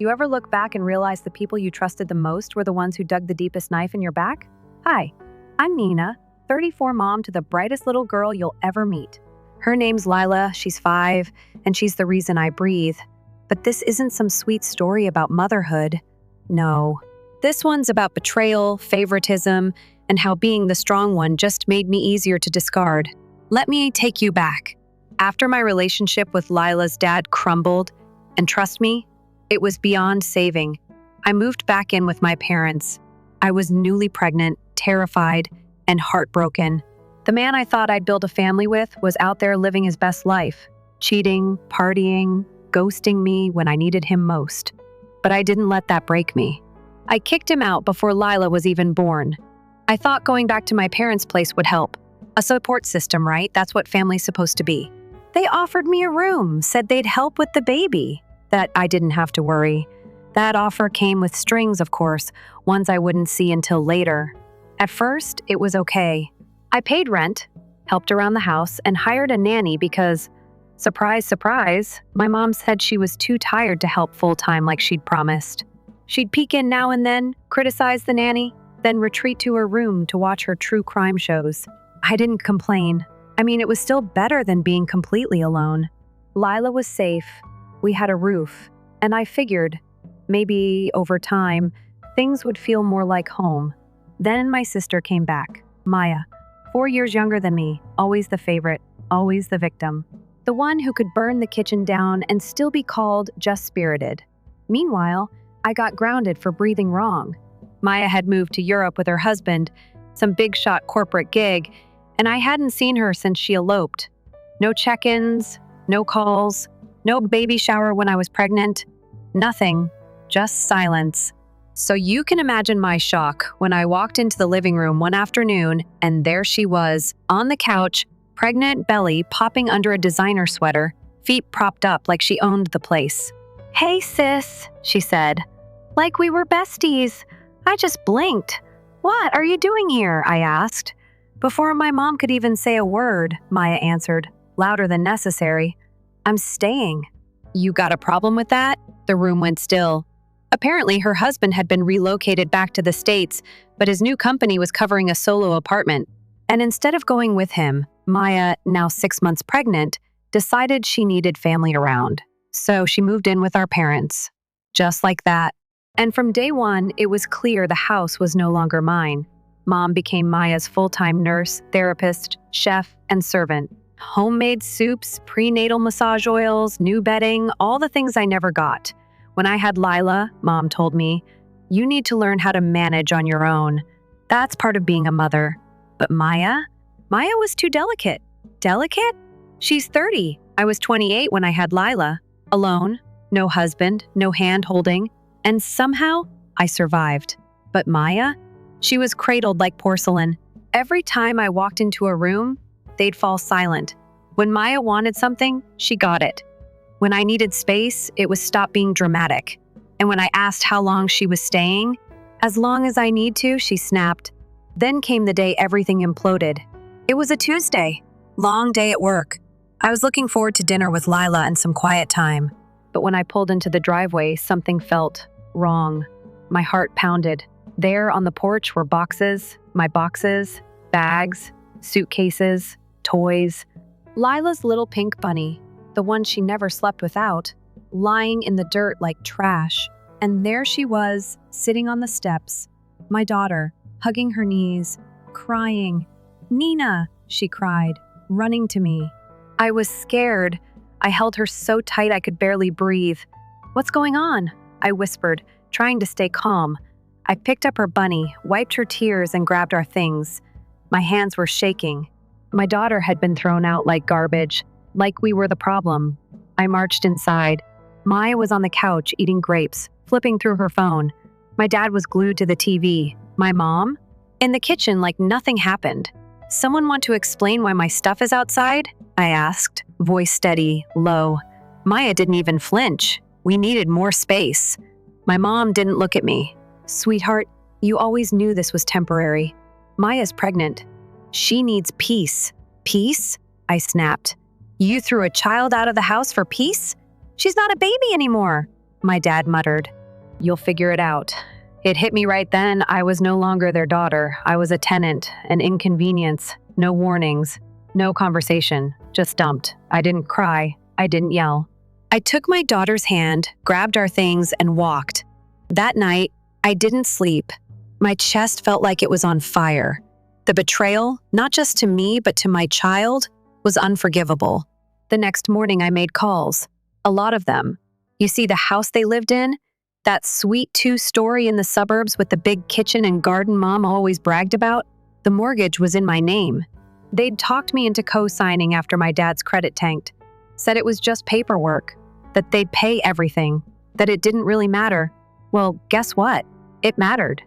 You ever look back and realize the people you trusted the most were the ones who dug the deepest knife in your back? Hi, I'm Nina, 34 mom to the brightest little girl you'll ever meet. Her name's Lila, she's 5, and she's the reason I breathe. But this isn't some sweet story about motherhood. No. This one's about betrayal, favoritism, and how being the strong one just made me easier to discard. Let me take you back. After my relationship with Lila's dad crumbled, and trust me, it was beyond saving. I moved back in with my parents. I was newly pregnant, terrified, and heartbroken. The man I thought I'd build a family with was out there living his best life, cheating, partying, ghosting me when I needed him most. But I didn't let that break me. I kicked him out before Lila was even born. I thought going back to my parents' place would help. A support system, right? That's what family's supposed to be. They offered me a room, said they'd help with the baby, that I didn't have to worry. That offer came with strings, of course, ones I wouldn't see until later. At first, it was okay. I paid rent, helped around the house, and hired a nanny because, surprise, surprise, my mom said she was too tired to help full-time like she'd promised. She'd peek in now and then, criticize the nanny, then retreat to her room to watch her true crime shows. I didn't complain. I mean, it was still better than being completely alone. Lila was safe. We had a roof. And I figured, maybe over time, things would feel more like home. Then my sister came back, Maya, 4 years younger than me, always the favorite, always the victim. The one who could burn the kitchen down and still be called just spirited. Meanwhile, I got grounded for breathing wrong. Maya had moved to Europe with her husband, some big-shot corporate gig, and I hadn't seen her since she eloped. No check-ins, no calls, no baby shower when I was pregnant. Nothing, just silence. So you can imagine my shock when I walked into the living room one afternoon and there she was, on the couch, pregnant belly popping under a designer sweater, feet propped up like she owned the place. "Hey sis," she said. "Like we were besties. I just blinked. What are you doing here?" I asked. Before my mom could even say a word, Maya answered, louder than necessary. "I'm staying." "You got a problem with that?" The room went still. Apparently, her husband had been relocated back to the States, but his new company was covering a solo apartment. And instead of going with him, Maya, now 6 months pregnant, decided she needed family around. So she moved in with our parents. Just like that. And from day one, it was clear the house was no longer mine. Mom became Maya's full-time nurse, therapist, chef, and servant. Homemade soups, prenatal massage oils, new bedding, all the things I never got. When I had Lila, Mom told me, "You need to learn how to manage on your own. That's part of being a mother." But Maya was too delicate. Delicate? She's 30. I was 28 when I had Lila. Alone, no husband, no hand-holding, and somehow I survived. But Maya? She was cradled like porcelain. Every time I walked into a room, they'd fall silent. When Maya wanted something, she got it. When I needed space, it was stop being dramatic. And when I asked how long she was staying, "As long as I need to," she snapped. Then came the day everything imploded. It was a Tuesday. Long day at work. I was looking forward to dinner with Lila and some quiet time. But when I pulled into the driveway, something felt wrong. My heart pounded. There on the porch were boxes, my boxes, bags, suitcases, toys. Lila's little pink bunny, the one she never slept without, lying in the dirt like trash. And there she was, sitting on the steps, my daughter, hugging her knees, crying. "Nina," she cried, running to me. I was scared. I held her so tight I could barely breathe. "What's going on?" I whispered, trying to stay calm. I picked up her bunny, wiped her tears, and grabbed our things. My hands were shaking. My daughter had been thrown out like garbage, like we were the problem. I marched inside. Maya was on the couch eating grapes, flipping through her phone. My dad was glued to the TV. My mom? In the kitchen like nothing happened. "Someone want to explain why my stuff is outside?" I asked, voice steady, low. Maya didn't even flinch. We needed more space. My mom didn't look at me. "Sweetheart, you always knew this was temporary. Maya's pregnant. She needs peace." "Peace?" I snapped. "You threw a child out of the house for peace? She's not a baby anymore." My dad muttered. You'll figure it out. It hit me right then. I was no longer their daughter. I was a tenant, an inconvenience, no warnings, no conversation, just dumped. I didn't cry. I didn't yell. I took my daughter's hand, grabbed our things, and walked. That night, I didn't sleep. My chest felt like it was on fire. The betrayal, not just to me, but to my child, was unforgivable. The next morning, I made calls. A lot of them. You see the house they lived in? That sweet 2-story in the suburbs with the big kitchen and garden Mom always bragged about? The mortgage was in my name. They'd talked me into co-signing after my dad's credit tanked. Said it was just paperwork, that they'd pay everything, that it didn't really matter. Well, guess what? It mattered.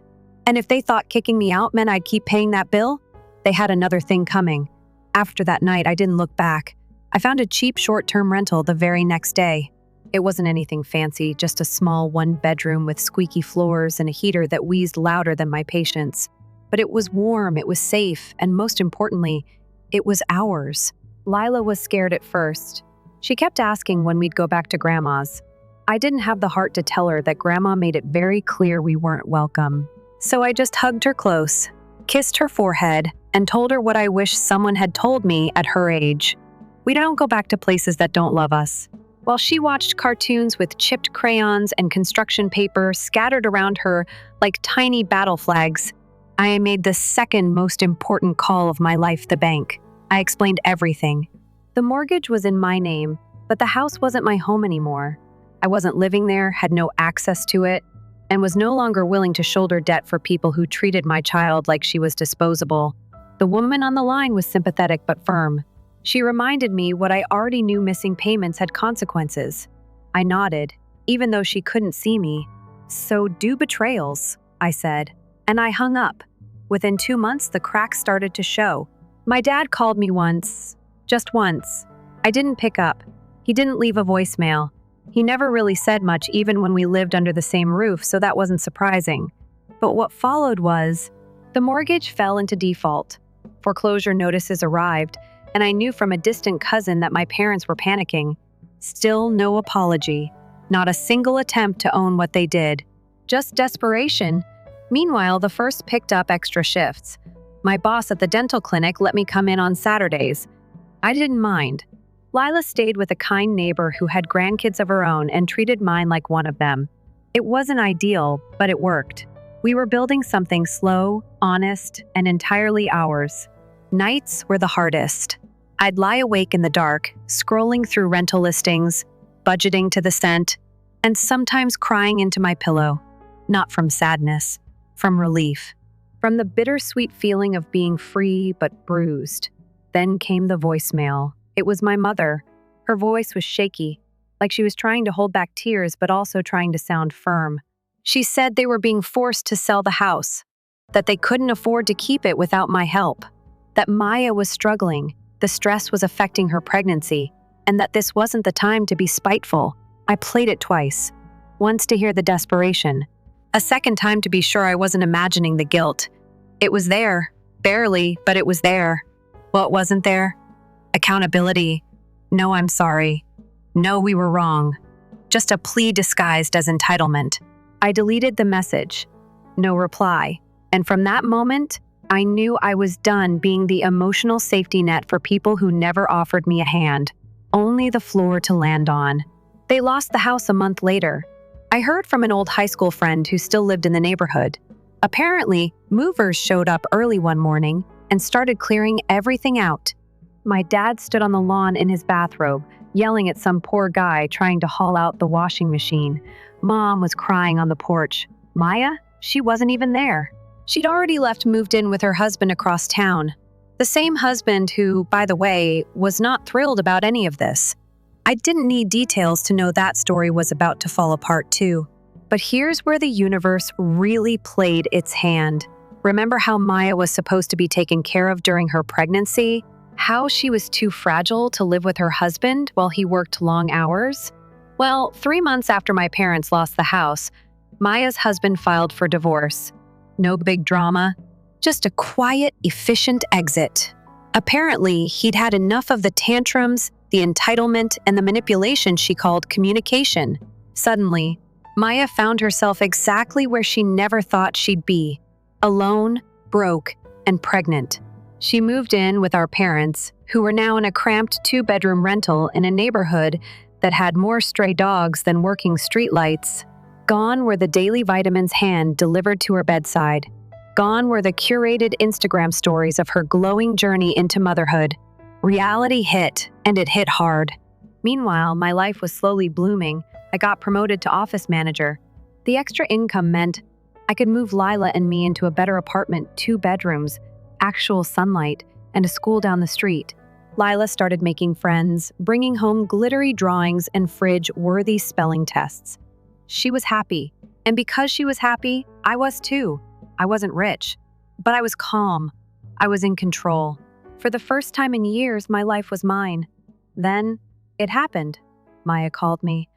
And if they thought kicking me out meant I'd keep paying that bill, they had another thing coming. After that night, I didn't look back. I found a cheap short-term rental the very next day. It wasn't anything fancy, just a small 1-bedroom with squeaky floors and a heater that wheezed louder than my patience. But it was warm, it was safe, and most importantly, it was ours. Lila was scared at first. She kept asking when we'd go back to Grandma's. I didn't have the heart to tell her that Grandma made it very clear we weren't welcome. So I just hugged her close, kissed her forehead, and told her what I wish someone had told me at her age. We don't go back to places that don't love us. While she watched cartoons with chipped crayons and construction paper scattered around her like tiny battle flags, I made the second most important call of my life, the bank. I explained everything. The mortgage was in my name, but the house wasn't my home anymore. I wasn't living there, had no access to it, and was no longer willing to shoulder debt for people who treated my child like she was disposable. The woman on the line was sympathetic but firm. She reminded me what I already knew: missing payments had consequences. I nodded, even though she couldn't see me. So do betrayals, I said, and I hung up. Within 2 months, the cracks started to show. My dad called me once, just once. I didn't pick up. He didn't leave a voicemail. He never really said much, even when we lived under the same roof, so that wasn't surprising. But what followed was, the mortgage fell into default. Foreclosure notices arrived, and I knew from a distant cousin that my parents were panicking. Still no apology. Not a single attempt to own what they did. Just desperation. Meanwhile, the first picked up extra shifts. My boss at the dental clinic let me come in on Saturdays. I didn't mind. Lila stayed with a kind neighbor who had grandkids of her own and treated mine like one of them. It wasn't ideal, but it worked. We were building something slow, honest, and entirely ours. Nights were the hardest. I'd lie awake in the dark, scrolling through rental listings, budgeting to the cent, and sometimes crying into my pillow. Not from sadness, from relief. From the bittersweet feeling of being free but bruised. Then came the voicemail. It was my mother. Her voice was shaky, like she was trying to hold back tears but also trying to sound firm. She said they were being forced to sell the house, that they couldn't afford to keep it without my help, that Maya was struggling, the stress was affecting her pregnancy, and that this wasn't the time to be spiteful. I played it twice. Once to hear the desperation. A second time to be sure I wasn't imagining the guilt. It was there. Barely, but it was there. What wasn't there? Accountability. No, I'm sorry. No, we were wrong. Just a plea disguised as entitlement. I deleted the message. No reply. And from that moment, I knew I was done being the emotional safety net for people who never offered me a hand. Only the floor to land on. They lost the house a month later. I heard from an old high school friend who still lived in the neighborhood. Apparently, movers showed up early one morning and started clearing everything out. My dad stood on the lawn in his bathrobe, yelling at some poor guy trying to haul out the washing machine. Mom was crying on the porch. Maya? She wasn't even there. She'd already moved in with her husband across town. The same husband who, by the way, was not thrilled about any of this. I didn't need details to know that story was about to fall apart too. But here's where the universe really played its hand. Remember how Maya was supposed to be taken care of during her pregnancy? How she was too fragile to live with her husband while he worked long hours? Well, 3 months after my parents lost the house, Maya's husband filed for divorce. No big drama, just a quiet, efficient exit. Apparently, he'd had enough of the tantrums, the entitlement, and the manipulation she called communication. Suddenly, Maya found herself exactly where she never thought she'd be: alone, broke, and pregnant. She moved in with our parents, who were now in a cramped 2-bedroom rental in a neighborhood that had more stray dogs than working streetlights. Gone were the daily vitamins hand delivered to her bedside. Gone were the curated Instagram stories of her glowing journey into motherhood. Reality hit, and it hit hard. Meanwhile, my life was slowly blooming. I got promoted to office manager. The extra income meant I could move Lila and me into a better apartment, 2 bedrooms, actual sunlight, and a school down the street. Lila started making friends, bringing home glittery drawings and fridge-worthy spelling tests. She was happy, and because she was happy, I was too. I wasn't rich, but I was calm. I was in control. For the first time in years, my life was mine. Then, it happened. Maya called me.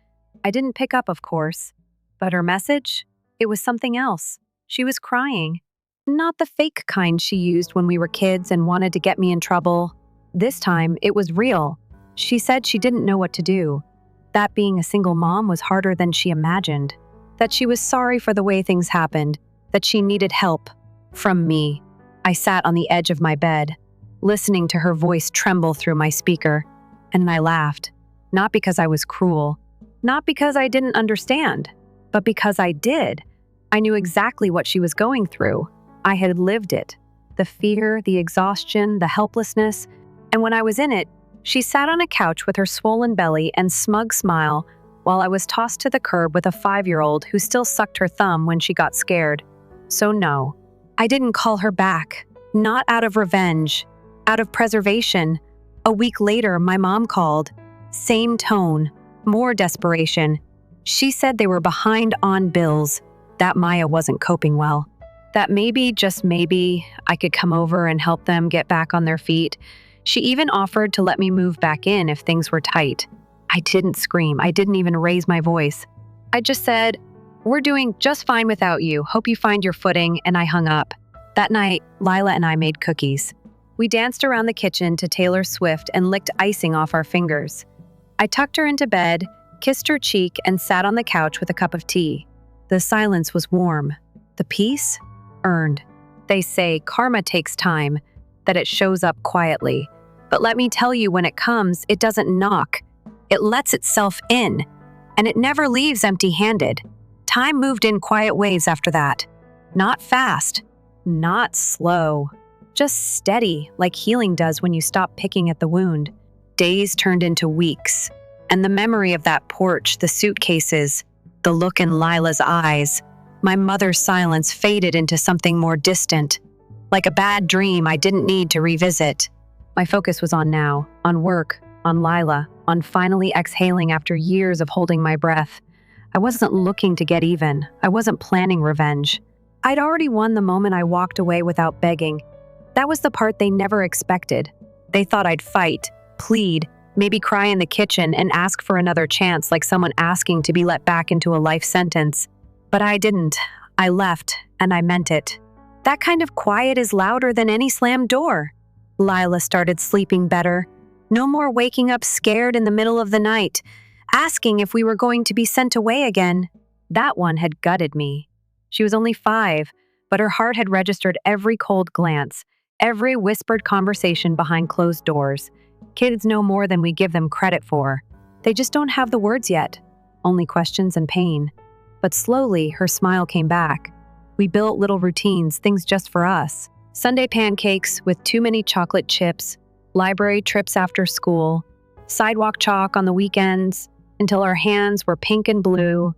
I didn't pick up, of course, but her message? It was something else. She was crying. Not the fake kind she used when we were kids and wanted to get me in trouble. This time, it was real. She said she didn't know what to do. That being a single mom was harder than she imagined. That she was sorry for the way things happened. That she needed help. From me. I sat on the edge of my bed, listening to her voice tremble through my speaker, and I laughed. Not because I was cruel. Not because I didn't understand. But because I did. I knew exactly what she was going through. I had lived it. The fear, the exhaustion, the helplessness. And when I was in it, she sat on a couch with her swollen belly and smug smile while I was tossed to the curb with a 5-year-old who still sucked her thumb when she got scared. So no, I didn't call her back. Not out of revenge. Out of preservation. A week later, my mom called. Same tone. More desperation. She said they were behind on bills. That Maya wasn't coping well. That maybe, just maybe, I could come over and help them get back on their feet. She even offered to let me move back in if things were tight. I didn't scream. I didn't even raise my voice. I just said, "We're doing just fine without you. Hope you find your footing," and I hung up. That night, Lila and I made cookies. We danced around the kitchen to Taylor Swift and licked icing off our fingers. I tucked her into bed, kissed her cheek, and sat on the couch with a cup of tea. The silence was warm. The peace? Earned. They say karma takes time, that it shows up quietly. But let me tell you, when it comes, it doesn't knock. It lets itself in, and it never leaves empty-handed. Time moved in quiet ways after that. Not fast, not slow, just steady, like healing does when you stop picking at the wound. Days turned into weeks, and the memory of that porch, the suitcases, the look in Lila's eyes, my mother's silence faded into something more distant, like a bad dream I didn't need to revisit. My focus was on now, on work, on Lila, on finally exhaling after years of holding my breath. I wasn't looking to get even. I wasn't planning revenge. I'd already won the moment I walked away without begging. That was the part they never expected. They thought I'd fight, plead, maybe cry in the kitchen and ask for another chance, like someone asking to be let back into a life sentence. But I didn't. I left, and I meant it. That kind of quiet is louder than any slammed door. Lila started sleeping better. No more waking up scared in the middle of the night, asking if we were going to be sent away again. That one had gutted me. She was only 5, but her heart had registered every cold glance, every whispered conversation behind closed doors. Kids know more than we give them credit for. They just don't have the words yet, only questions and pain. But slowly, her smile came back. We built little routines, things just for us. Sunday pancakes with too many chocolate chips, library trips after school, sidewalk chalk on the weekends, until our hands were pink and blue.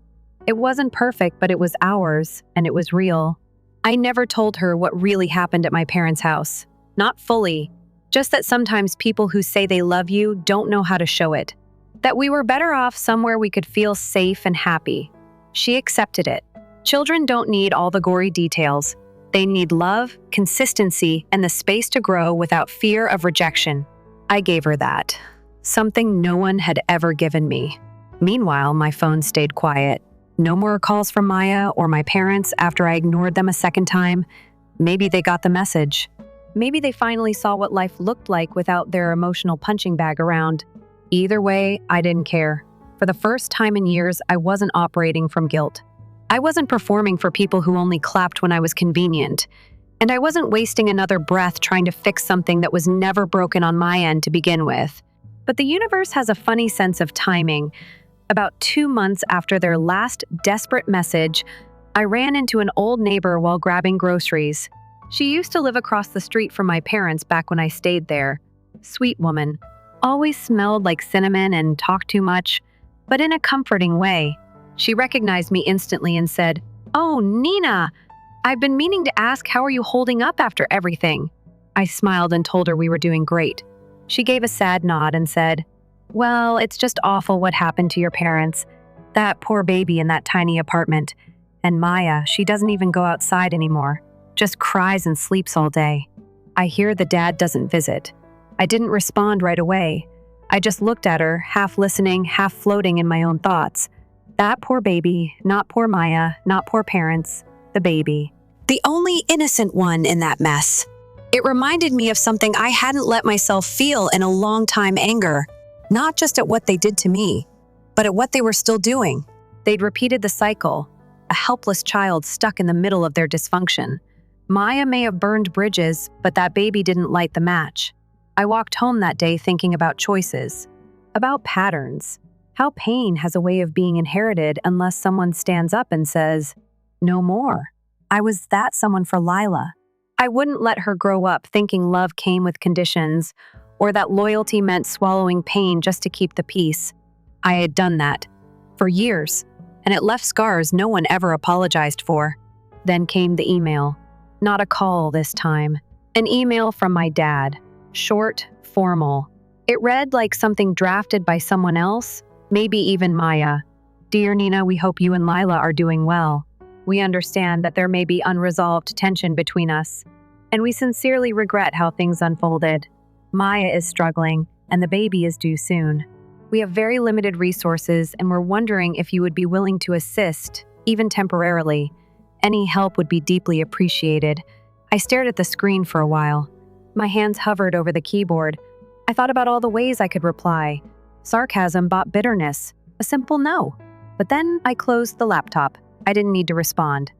It wasn't perfect, but it was ours, and it was real. I never told her what really happened at my parents' house. Not fully. Just that sometimes people who say they love you don't know how to show it. That we were better off somewhere we could feel safe and happy. She accepted it. Children don't need all the gory details. They need love, consistency, and the space to grow without fear of rejection. I gave her that. Something no one had ever given me. Meanwhile, my phone stayed quiet. No more calls from Maya or my parents after I ignored them a second time. Maybe they got the message. Maybe they finally saw what life looked like without their emotional punching bag around. Either way, I didn't care. For the first time in years, I wasn't operating from guilt. I wasn't performing for people who only clapped when I was convenient. And I wasn't wasting another breath trying to fix something that was never broken on my end to begin with. But the universe has a funny sense of timing. About 2 months after their last desperate message, I ran into an old neighbor while grabbing groceries. She used to live across the street from my parents back when I stayed there. Sweet woman. Always smelled like cinnamon and talked too much, but in a comforting way. She recognized me instantly and said, "Oh, Nina, I've been meaning to ask, how are you holding up after everything?" I smiled and told her we were doing great. She gave a sad nod and said, "Well, it's just awful what happened to your parents. That poor baby in that tiny apartment. And Maya, she doesn't even go outside anymore. Just cries and sleeps all day. I hear the dad doesn't visit." I didn't respond right away. I just looked at her, half listening, half floating in my own thoughts. That poor baby, not poor Maya, not poor parents, the baby. The only innocent one in that mess. It reminded me of something I hadn't let myself feel in a long time: anger. Not just at what they did to me, but at what they were still doing. They'd repeated the cycle, a helpless child stuck in the middle of their dysfunction. Maya may have burned bridges, but that baby didn't light the match. I walked home that day thinking about choices, about patterns, how pain has a way of being inherited unless someone stands up and says, "No more." I was that someone for Lila. I wouldn't let her grow up thinking love came with conditions, or that loyalty meant swallowing pain just to keep the peace. I had done that for years, and it left scars no one ever apologized for. Then came the email. Not a call this time. An email from my dad. Short, formal. It read like something drafted by someone else, maybe even Maya. "Dear Nina, we hope you and Lila are doing well. We understand that there may be unresolved tension between us, and we sincerely regret how things unfolded. Maya is struggling, and the baby is due soon. We have very limited resources, and we're wondering if you would be willing to assist, even temporarily. Any help would be deeply appreciated." I stared at the screen for a while. My hands hovered over the keyboard. I thought about all the ways I could reply. Sarcasm bought bitterness. A simple no. But then I closed the laptop. I didn't need to respond.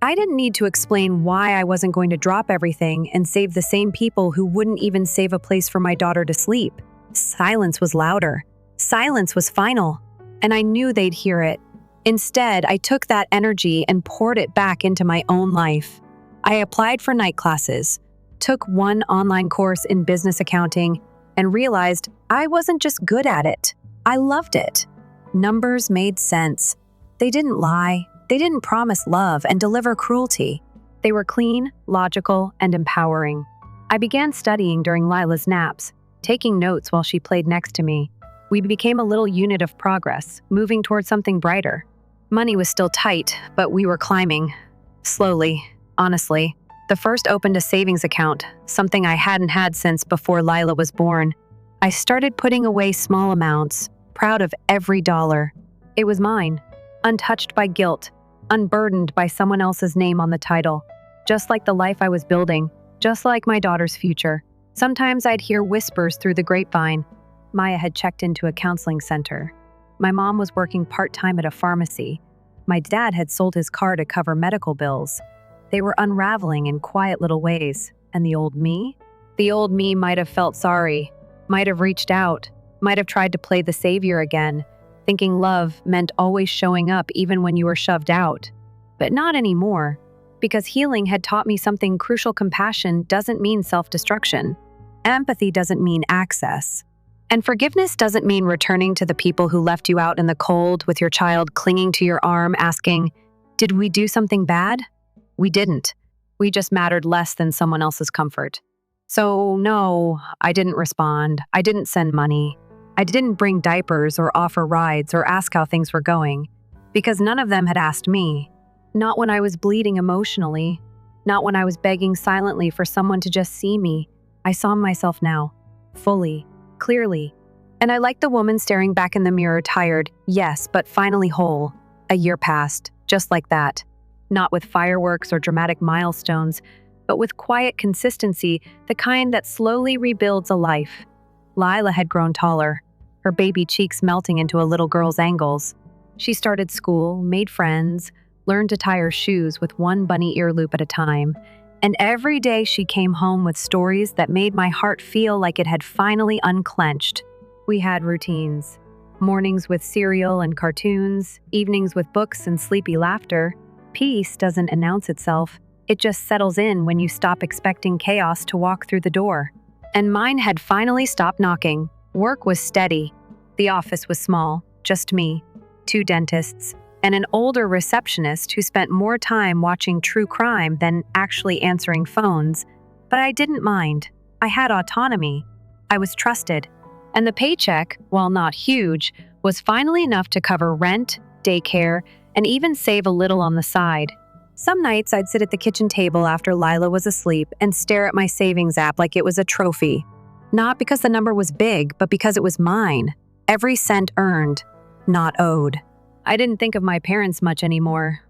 I didn't need to explain why I wasn't going to drop everything and save the same people who wouldn't even save a place for my daughter to sleep. Silence was louder. Silence was final. And I knew they'd hear it. Instead, I took that energy and poured it back into my own life. I applied for night classes, took one online course in business accounting, and realized I wasn't just good at it. I loved it. Numbers made sense. They didn't lie. They didn't promise love and deliver cruelty. They were clean, logical, and empowering. I began studying during Lila's naps, taking notes while she played next to me. We became a little unit of progress, moving towards something brighter. Money was still tight, but we were climbing. Slowly, honestly. The first opened a savings account, something I hadn't had since before Lila was born. I started putting away small amounts, proud of every dollar. It was mine, untouched by guilt, unburdened by someone else's name on the title. Just like the life I was building, just like my daughter's future. Sometimes I'd hear whispers through the grapevine. Maya had checked into a counseling center. My mom was working part-time at a pharmacy. My dad had sold his car to cover medical bills. They were unraveling in quiet little ways. And the old me? The old me might have felt sorry, might have reached out, might have tried to play the savior again, thinking love meant always showing up even when you were shoved out. But not anymore, because healing had taught me something crucial. Compassion doesn't mean self-destruction. Empathy doesn't mean access. And forgiveness doesn't mean returning to the people who left you out in the cold with your child clinging to your arm asking, "Did we do something bad?" We didn't. We just mattered less than someone else's comfort. So no, I didn't respond. I didn't send money. I didn't bring diapers or offer rides or ask how things were going, because none of them had asked me. Not when I was bleeding emotionally. Not when I was begging silently for someone to just see me. I saw myself now, fully, clearly. And I liked the woman staring back in the mirror, tired, yes, but finally whole. A year passed, just like that. Not with fireworks or dramatic milestones, but with quiet consistency, the kind that slowly rebuilds a life. Lila had grown taller, her baby cheeks melting into a little girl's angles. She started school, made friends, learned to tie her shoes with one bunny ear loop at a time, and every day she came home with stories that made my heart feel like it had finally unclenched. We had routines. Mornings with cereal and cartoons, evenings with books and sleepy laughter. Peace doesn't announce itself. It just settles in when you stop expecting chaos to walk through the door. And mine had finally stopped knocking. Work was steady. The office was small, just me, 2 dentists, and an older receptionist who spent more time watching true crime than actually answering phones. But I didn't mind. I had autonomy. I was trusted. And the paycheck, while not huge, was finally enough to cover rent, daycare, and even save a little on the side. Some nights I'd sit at the kitchen table after Lila was asleep and stare at my savings app like it was a trophy. Not because the number was big, but because it was mine. Every cent earned, not owed. I didn't think of my parents much anymore.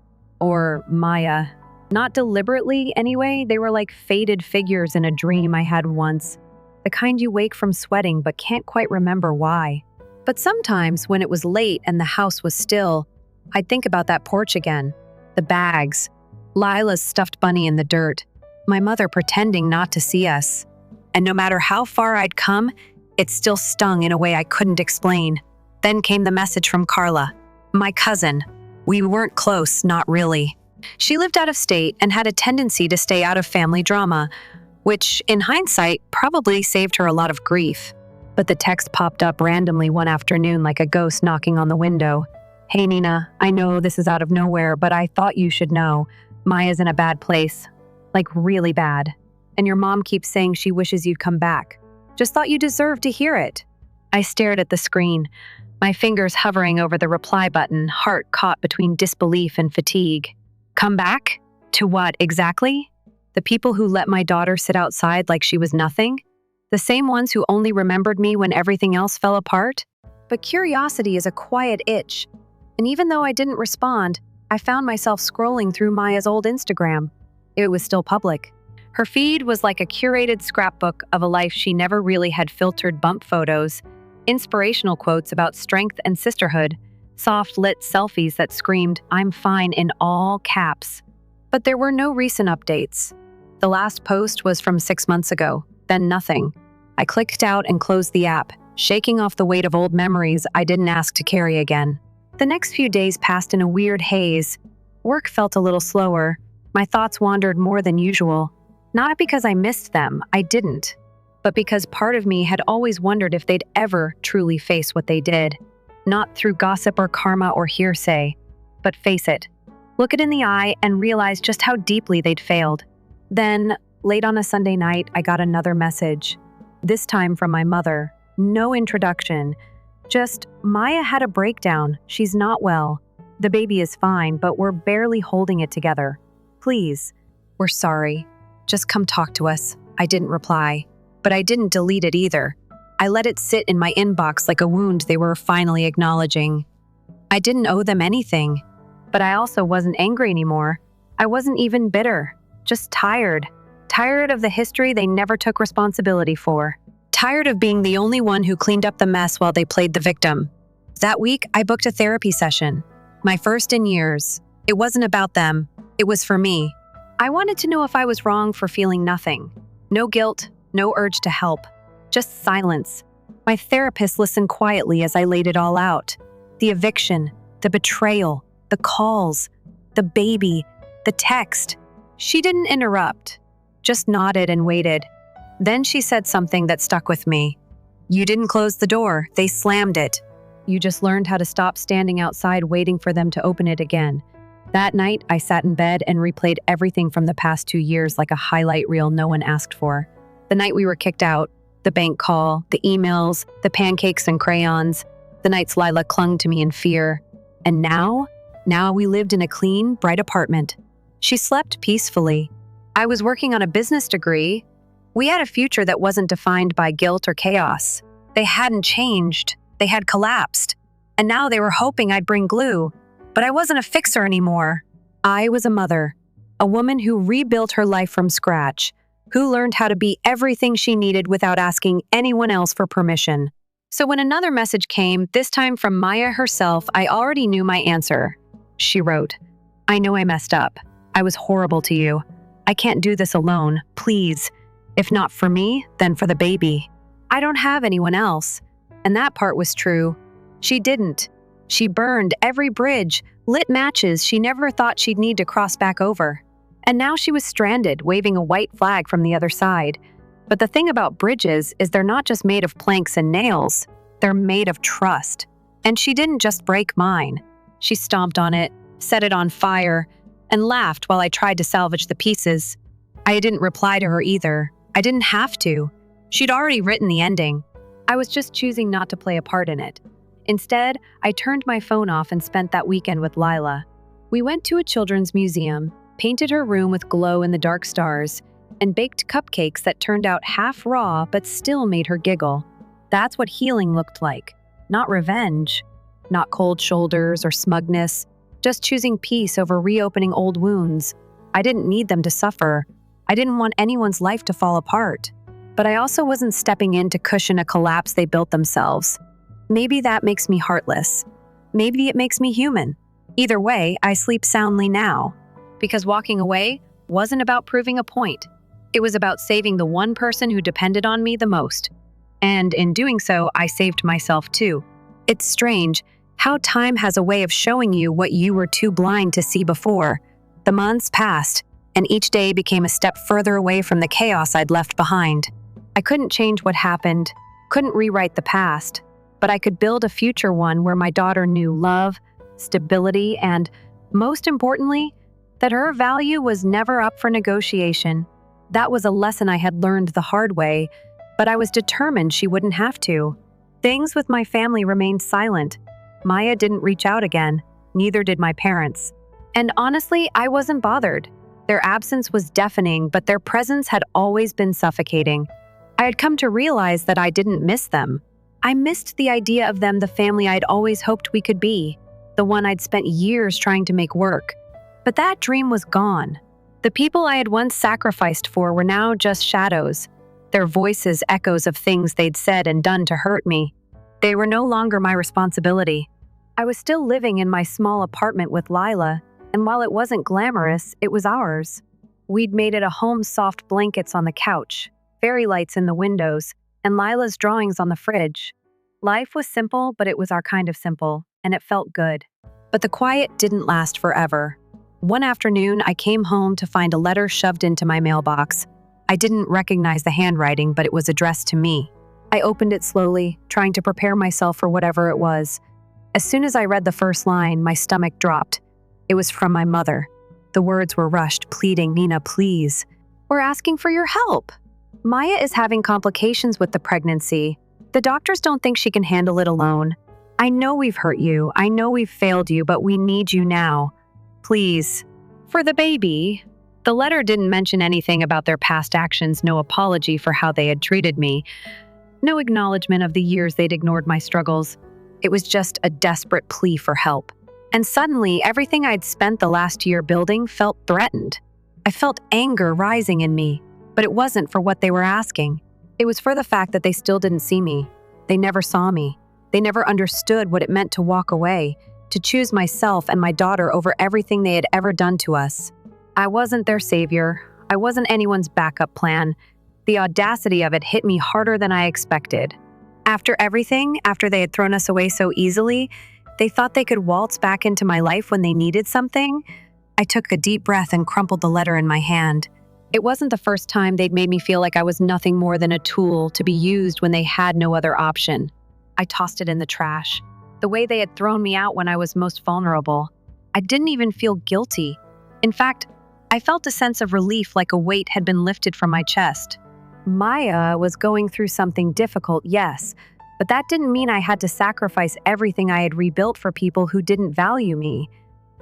Or Maya. Not deliberately, anyway. They were like faded figures in a dream I had once. The kind you wake from sweating but can't quite remember why. But sometimes, when it was late and the house was still, I'd think about that porch again. The bags. Lila's stuffed bunny in the dirt. My mother pretending not to see us. And no matter how far I'd come, it still stung in a way I couldn't explain. Then came the message from Carla, my cousin. We weren't close, not really. She lived out of state and had a tendency to stay out of family drama, which, in hindsight, probably saved her a lot of grief. But the text popped up randomly one afternoon like a ghost knocking on the window. Hey Nina, I know this is out of nowhere, but I thought you should know. Maya's in a bad place. Like really bad. And your mom keeps saying she wishes you'd come back. Just thought you deserved to hear it. I stared at the screen, my fingers hovering over the reply button, heart caught between disbelief and fatigue. Come back? To what, exactly? The people who let my daughter sit outside like she was nothing? The same ones who only remembered me when everything else fell apart? But curiosity is a quiet itch. And even though I didn't respond, I found myself scrolling through Maya's old Instagram. It was still public. Her feed was like a curated scrapbook of a life she never really had filtered bump photos, inspirational quotes about strength and sisterhood, soft-lit selfies that screamed, "I'm fine" in all caps. But there were no recent updates. The last post was from 6 months ago, then nothing. I clicked out and closed the app, shaking off the weight of old memories I didn't ask to carry again. The next few days passed in a weird haze. Work felt a little slower. My thoughts wandered more than usual. Not because I missed them, I didn't. But because part of me had always wondered if they'd ever truly face what they did. Not through gossip or karma or hearsay, but face it. Look it in the eye and realize just how deeply they'd failed. Then, late on a Sunday night, I got another message. This time from my mother. No introduction. Just, Maya had a breakdown. She's not well. The baby is fine, but we're barely holding it together. Please. We're sorry. Just come talk to us. I didn't reply. But I didn't delete it either. I let it sit in my inbox like a wound they were finally acknowledging. I didn't owe them anything. But I also wasn't angry anymore. I wasn't even bitter. Just tired. Tired of the history they never took responsibility for. Tired of being the only one who cleaned up the mess while they played the victim. That week, I booked a therapy session. My first in years. It wasn't about them. It was for me. I wanted to know if I was wrong for feeling nothing. No guilt, no urge to help. Just silence. My therapist listened quietly as I laid it all out. The eviction, the betrayal, the calls, the baby, the text. She didn't interrupt, just nodded and waited. Then she said something that stuck with me. You didn't close the door, they slammed it. You just learned how to stop standing outside waiting for them to open it again. That night, I sat in bed and replayed everything from the past 2 years like a highlight reel no one asked for. The night we were kicked out, the bank call, the emails, the pancakes and crayons, the nights Lila clung to me in fear. And now we lived in a clean, bright apartment. She slept peacefully. I was working on a business degree. We had a future that wasn't defined by guilt or chaos. They hadn't changed. They had collapsed. And now they were hoping I'd bring glue. But I wasn't a fixer anymore. I was a mother. A woman who rebuilt her life from scratch. Who learned how to be everything she needed without asking anyone else for permission. So when another message came, this time from Maya herself, I already knew my answer. She wrote, "I know I messed up. I was horrible to you. I can't do this alone. Please. If not for me, then for the baby. I don't have anyone else." And that part was true. She didn't. She burned every bridge, lit matches she never thought she'd need to cross back over. And now she was stranded, waving a white flag from the other side. But the thing about bridges is they're not just made of planks and nails. They're made of trust. And she didn't just break mine. She stomped on it, set it on fire, and laughed while I tried to salvage the pieces. I didn't reply to her either. I didn't have to. She'd already written the ending. I was just choosing not to play a part in it. Instead, I turned my phone off and spent that weekend with Lila. We went to a children's museum, painted her room with glow-in-the-dark stars, and baked cupcakes that turned out half raw but still made her giggle. That's what healing looked like. Not revenge. Not cold shoulders or smugness. Just choosing peace over reopening old wounds. I didn't need them to suffer. I didn't want anyone's life to fall apart. But I also wasn't stepping in to cushion a collapse they built themselves. Maybe that makes me heartless. Maybe it makes me human. Either way, I sleep soundly now. Because walking away wasn't about proving a point. It was about saving the one person who depended on me the most. And in doing so, I saved myself too. It's strange how time has a way of showing you what you were too blind to see before. The months passed, and each day became a step further away from the chaos I'd left behind. I couldn't change what happened, couldn't rewrite the past, but I could build a future one where my daughter knew love, stability, and, most importantly, that her value was never up for negotiation. That was a lesson I had learned the hard way, but I was determined she wouldn't have to. Things with my family remained silent. Maya didn't reach out again, neither did my parents. And honestly, I wasn't bothered. Their absence was deafening, but their presence had always been suffocating. I had come to realize that I didn't miss them. I missed the idea of them the family I'd always hoped we could be, the one I'd spent years trying to make work. But that dream was gone. The people I had once sacrificed for were now just shadows, their voices echoes of things they'd said and done to hurt me. They were no longer my responsibility. I was still living in my small apartment with Lila, and while it wasn't glamorous, it was ours. We'd made it a home, soft blankets on the couch, fairy lights in the windows, and Lila's drawings on the fridge. Life was simple, but it was our kind of simple, and it felt good. But the quiet didn't last forever. One afternoon, I came home to find a letter shoved into my mailbox. I didn't recognize the handwriting, but it was addressed to me. I opened it slowly, trying to prepare myself for whatever it was. As soon as I read the first line, my stomach dropped. It was from my mother. The words were rushed, pleading, "Nina, please. We're asking for your help. Maya is having complications with the pregnancy. The doctors don't think she can handle it alone. I know we've hurt you. I know we've failed you, but we need you now. Please. For the baby." The letter didn't mention anything about their past actions, no apology for how they had treated me, no acknowledgement of the years they'd ignored my struggles. It was just a desperate plea for help. And suddenly, everything I'd spent the last year building felt threatened. I felt anger rising in me, but it wasn't for what they were asking. It was for the fact that they still didn't see me. They never saw me. They never understood what it meant to walk away, to choose myself and my daughter over everything they had ever done to us. I wasn't their savior. I wasn't anyone's backup plan. The audacity of it hit me harder than I expected. After everything, after they had thrown us away so easily, they thought they could waltz back into my life when they needed something. I took a deep breath and crumpled the letter in my hand. It wasn't the first time they'd made me feel like I was nothing more than a tool to be used when they had no other option. I tossed it in the trash. The way they had thrown me out when I was most vulnerable. I didn't even feel guilty. In fact, I felt a sense of relief, like a weight had been lifted from my chest. Maya was going through something difficult, yes, but that didn't mean I had to sacrifice everything I had rebuilt for people who didn't value me.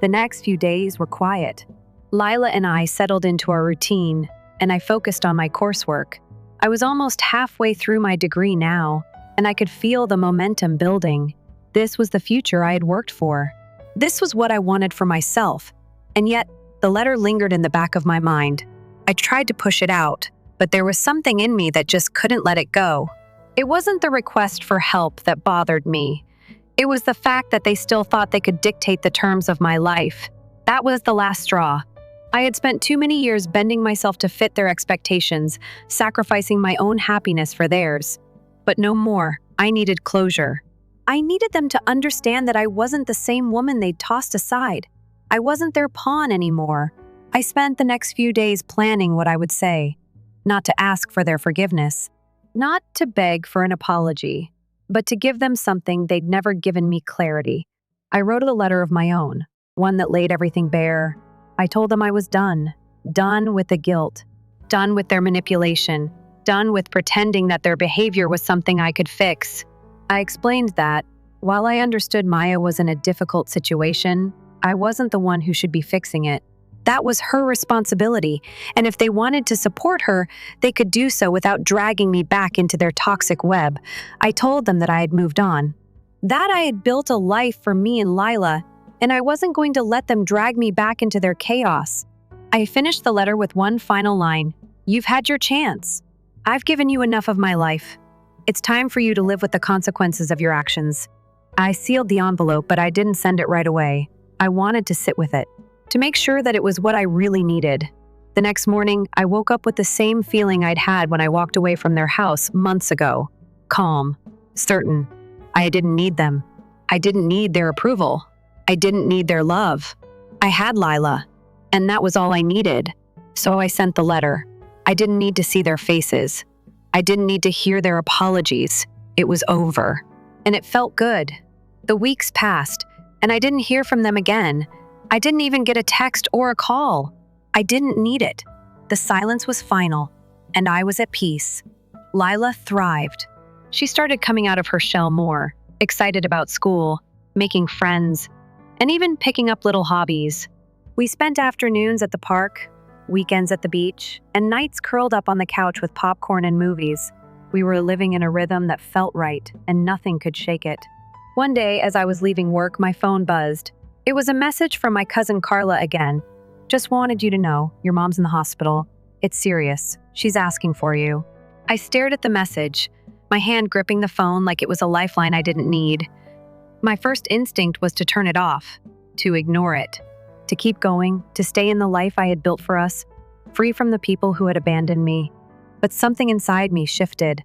The next few days were quiet. Lila and I settled into our routine, and I focused on my coursework. I was almost halfway through my degree now, and I could feel the momentum building. This was the future I had worked for. This was what I wanted for myself, and yet the letter lingered in the back of my mind. I tried to push it out, but there was something in me that just couldn't let it go. It wasn't the request for help that bothered me. It was the fact that they still thought they could dictate the terms of my life. That was the last straw. I had spent too many years bending myself to fit their expectations, sacrificing my own happiness for theirs. But no more. I needed closure. I needed them to understand that I wasn't the same woman they'd tossed aside. I wasn't their pawn anymore. I spent the next few days planning what I would say. Not to ask for their forgiveness. Not to beg for an apology. But to give them something they'd never given me: clarity. I wrote a letter of my own, one that laid everything bare. I told them I was done. Done with the guilt. Done with their manipulation. Done with pretending that their behavior was something I could fix. I explained that, while I understood Maya was in a difficult situation, I wasn't the one who should be fixing it. That was her responsibility, and if they wanted to support her, they could do so without dragging me back into their toxic web. I told them that I had moved on. That I had built a life for me and Lila, and I wasn't going to let them drag me back into their chaos. I finished the letter with one final line: "You've had your chance. I've given you enough of my life. It's time for you to live with the consequences of your actions." I sealed the envelope, but I didn't send it right away. I wanted to sit with it, to make sure that it was what I really needed. The next morning, I woke up with the same feeling I'd had when I walked away from their house months ago. Calm, certain. I didn't need them. I didn't need their approval. I didn't need their love. I had Lila, and that was all I needed. So I sent the letter. I didn't need to see their faces. I didn't need to hear their apologies. It was over. And it felt good. The weeks passed, and I didn't hear from them again. I didn't even get a text or a call. I didn't need it. The silence was final, and I was at peace. Lila thrived. She started coming out of her shell more, excited about school, making friends, and even picking up little hobbies. We spent afternoons at the park, weekends at the beach, and nights curled up on the couch with popcorn and movies. We were living in a rhythm that felt right, and nothing could shake it. One day, as I was leaving work, my phone buzzed. It was a message from my cousin Carla again. "Just wanted you to know, your mom's in the hospital. It's serious. She's asking for you." I stared at the message, my hand gripping the phone like it was a lifeline I didn't need. My first instinct was to turn it off, to ignore it, to keep going, to stay in the life I had built for us, free from the people who had abandoned me. But something inside me shifted.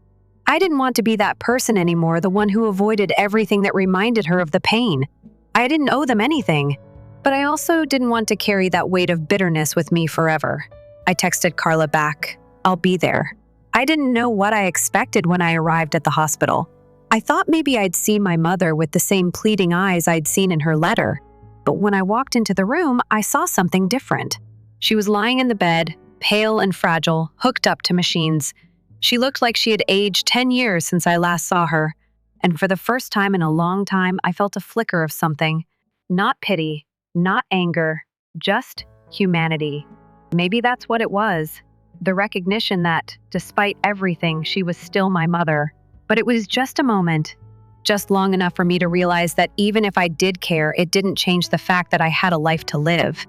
I didn't want to be that person anymore, the one who avoided everything that reminded her of the pain. I didn't owe them anything, but I also didn't want to carry that weight of bitterness with me forever. I texted Carla back, "I'll be there." I didn't know what I expected when I arrived at the hospital. I thought maybe I'd see my mother with the same pleading eyes I'd seen in her letter. But when I walked into the room, I saw something different. She was lying in the bed, pale and fragile, hooked up to machines. She looked like she had aged 10 years since I last saw her. And for the first time in a long time, I felt a flicker of something. Not pity, not anger, just humanity. Maybe that's what it was. The recognition that, despite everything, she was still my mother. But it was just a moment. Just long enough for me to realize that even if I did care, it didn't change the fact that I had a life to live.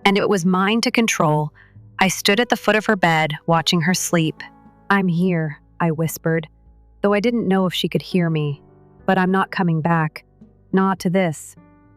And it was mine to control. I stood at the foot of her bed, watching her sleep. "I'm here," I whispered, though I didn't know if she could hear me. "But I'm not coming back. Not to this.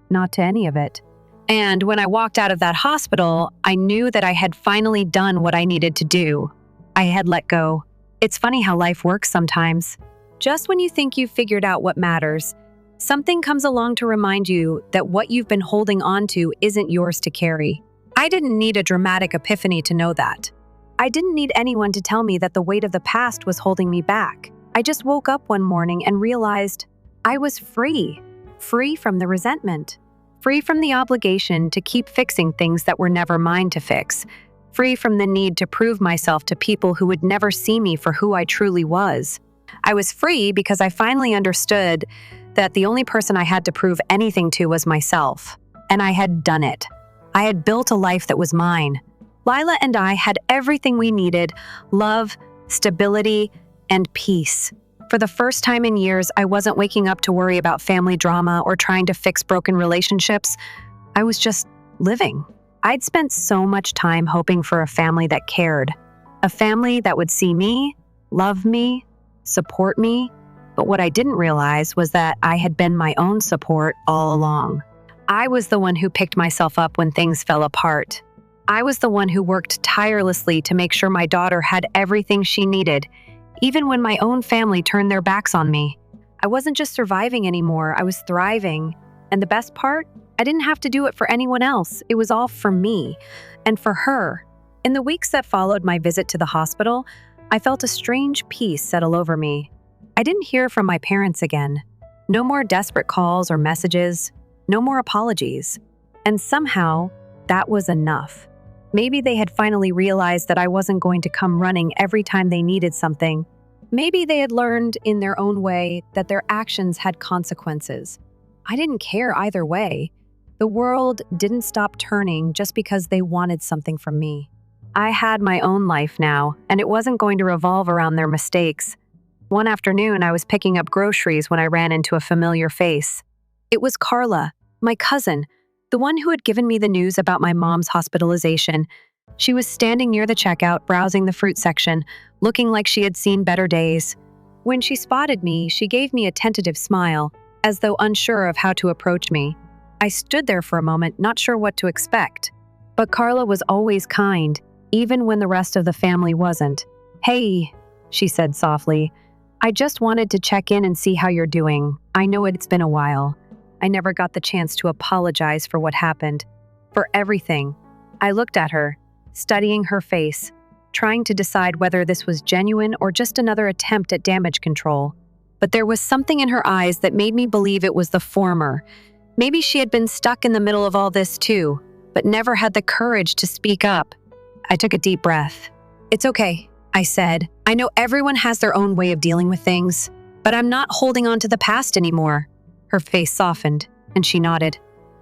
Not to any of it." And when I walked out of that hospital, I knew that I had finally done what I needed to do. I had let go. It's funny how life works sometimes. Just when you think you've figured out what matters, something comes along to remind you that what you've been holding on to isn't yours to carry. I didn't need a dramatic epiphany to know that. I didn't need anyone to tell me that the weight of the past was holding me back. I just woke up one morning and realized I was free. Free from the resentment. Free from the obligation to keep fixing things that were never mine to fix. Free from the need to prove myself to people who would never see me for who I truly was. I was free because I finally understood that the only person I had to prove anything to was myself. And I had done it. I had built a life that was mine. Lila and I had everything we needed: love, stability, and peace. For the first time in years, I wasn't waking up to worry about family drama or trying to fix broken relationships. I was just living. I'd spent so much time hoping for a family that cared. A family that would see me, love me, support me. But what I didn't realize was that I had been my own support all along. I was the one who picked myself up when things fell apart. I was the one who worked tirelessly to make sure my daughter had everything she needed, even when my own family turned their backs on me. I wasn't just surviving anymore, I was thriving. And the best part? I didn't have to do it for anyone else. It was all for me and for her. In the weeks that followed my visit to the hospital, I felt a strange peace settle over me. I didn't hear from my parents again. No more desperate calls or messages. No more apologies. And somehow, that was enough. Maybe they had finally realized that I wasn't going to come running every time they needed something. Maybe they had learned in their own way that their actions had consequences. I didn't care either way. The world didn't stop turning just because they wanted something from me. I had my own life now, and it wasn't going to revolve around their mistakes. One afternoon, I was picking up groceries when I ran into a familiar face. It was Carla, my cousin, the one who had given me the news about my mom's hospitalization. She was standing near the checkout, browsing the fruit section, looking like she had seen better days. When she spotted me, she gave me a tentative smile, as though unsure of how to approach me. I stood there for a moment, not sure what to expect. But Carla was always kind, even when the rest of the family wasn't. "Hey," she said softly. "I just wanted to check in and see how you're doing. I know it's been a while." I never got the chance to apologize for what happened, for everything. I looked at her, studying her face, trying to decide whether this was genuine or just another attempt at damage control. But there was something in her eyes that made me believe it was the former. Maybe she had been stuck in the middle of all this too, but never had the courage to speak up. I took a deep breath. "It's okay," I said. "I know everyone has their own way of dealing with things, but I'm not holding on to the past anymore." Her face softened, and she nodded.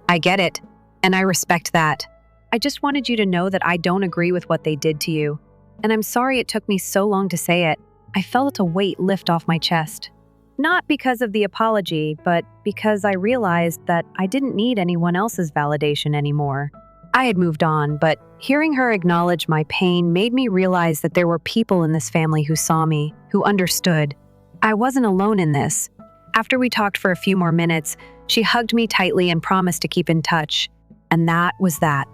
"I get it, and I respect that. I just wanted you to know that I don't agree with what they did to you, and I'm sorry it took me so long to say it." I felt a weight lift off my chest. Not because of the apology, but because I realized that I didn't need anyone else's validation anymore. I had moved on, but hearing her acknowledge my pain made me realize that there were people in this family who saw me, who understood. I wasn't alone in this. After we talked for a few more minutes, she hugged me tightly and promised to keep in touch. And that was that.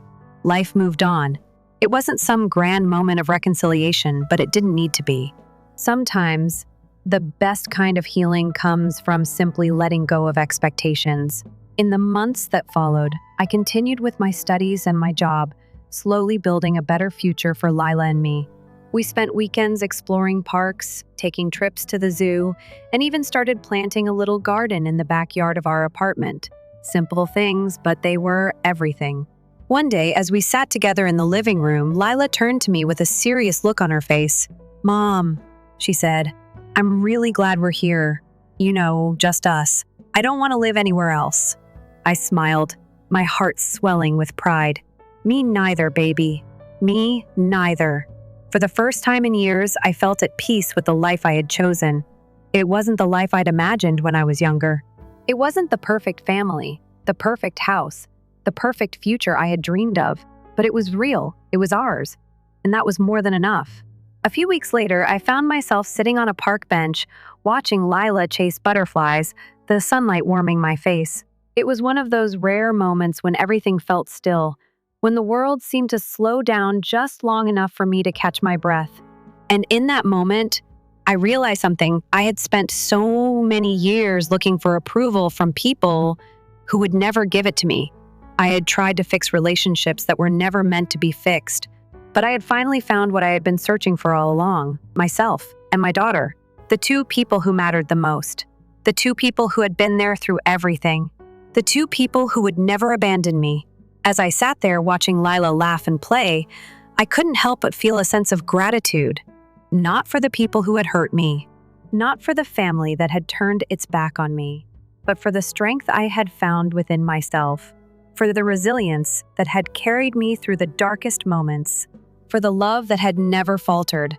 Life moved on. It wasn't some grand moment of reconciliation, but it didn't need to be. Sometimes, the best kind of healing comes from simply letting go of expectations. In the months that followed, I continued with my studies and my job, slowly building a better future for Lila and me. We spent weekends exploring parks, taking trips to the zoo, and even started planting a little garden in the backyard of our apartment. Simple things, but they were everything. One day, as we sat together in the living room, Lila turned to me with a serious look on her face. "Mom," she said, "I'm really glad we're here. You know, just us. I don't want to live anywhere else." I smiled, my heart swelling with pride. "Me neither, baby. Me neither." For the first time in years, I felt at peace with the life I had chosen. It wasn't the life I'd imagined when I was younger. It wasn't the perfect family, the perfect house, the perfect future I had dreamed of, but it was real, it was ours, and that was more than enough. A few weeks later, I found myself sitting on a park bench, watching Lila chase butterflies, the sunlight warming my face. It was one of those rare moments when everything felt still, when the world seemed to slow down just long enough for me to catch my breath. And in that moment, I realized something. I had spent so many years looking for approval from people who would never give it to me. I had tried to fix relationships that were never meant to be fixed, but I had finally found what I had been searching for all along, myself and my daughter, the two people who mattered the most, the two people who had been there through everything, the two people who would never abandon me. As I sat there watching Lila laugh and play, I couldn't help but feel a sense of gratitude. Not for the people who had hurt me, not for the family that had turned its back on me, but for the strength I had found within myself, for the resilience that had carried me through the darkest moments, for the love that had never faltered.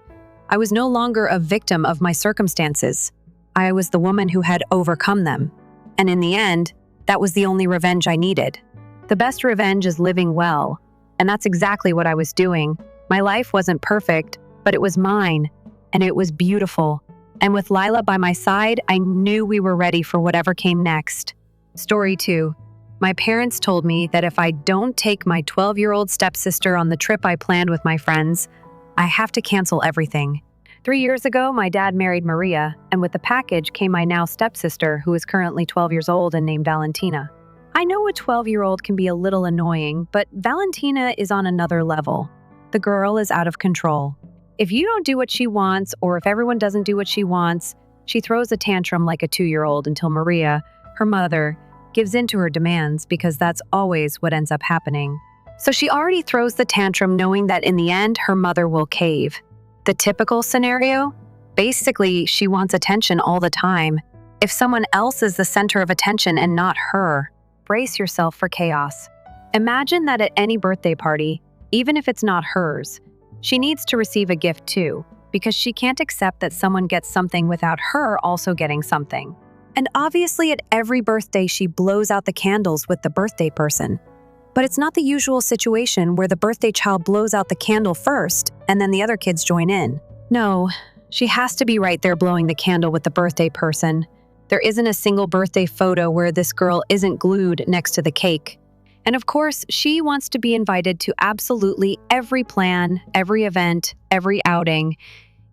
I was no longer a victim of my circumstances. I was the woman who had overcome them. And in the end, that was the only revenge I needed. The best revenge is living well, and that's exactly what I was doing. My life wasn't perfect, but it was mine, and it was beautiful. And with Lila by my side, I knew we were ready for whatever came next. Story 2. My parents told me that if I don't take my 12-year-old stepsister on the trip I planned with my friends, I have to cancel everything. 3 years ago, my dad married Maria, and with the package came my now stepsister, who is currently 12 years old and named Valentina. I know a 12-year-old can be a little annoying, but Valentina is on another level. The girl is out of control. If you don't do what she wants, or if everyone doesn't do what she wants, she throws a tantrum like a 2-year-old until Maria, her mother, gives in to her demands, because that's always what ends up happening. So she already throws the tantrum knowing that in the end, her mother will cave. The typical scenario? Basically, she wants attention all the time. If someone else is the center of attention and not her, brace yourself for chaos. Imagine that at any birthday party, even if it's not hers, she needs to receive a gift too, because she can't accept that someone gets something without her also getting something. And obviously at every birthday she blows out the candles with the birthday person. But it's not the usual situation where the birthday child blows out the candle first and then the other kids join in. No, she has to be right there blowing the candle with the birthday person. There isn't a single birthday photo where this girl isn't glued next to the cake. And of course, she wants to be invited to absolutely every plan, every event, every outing.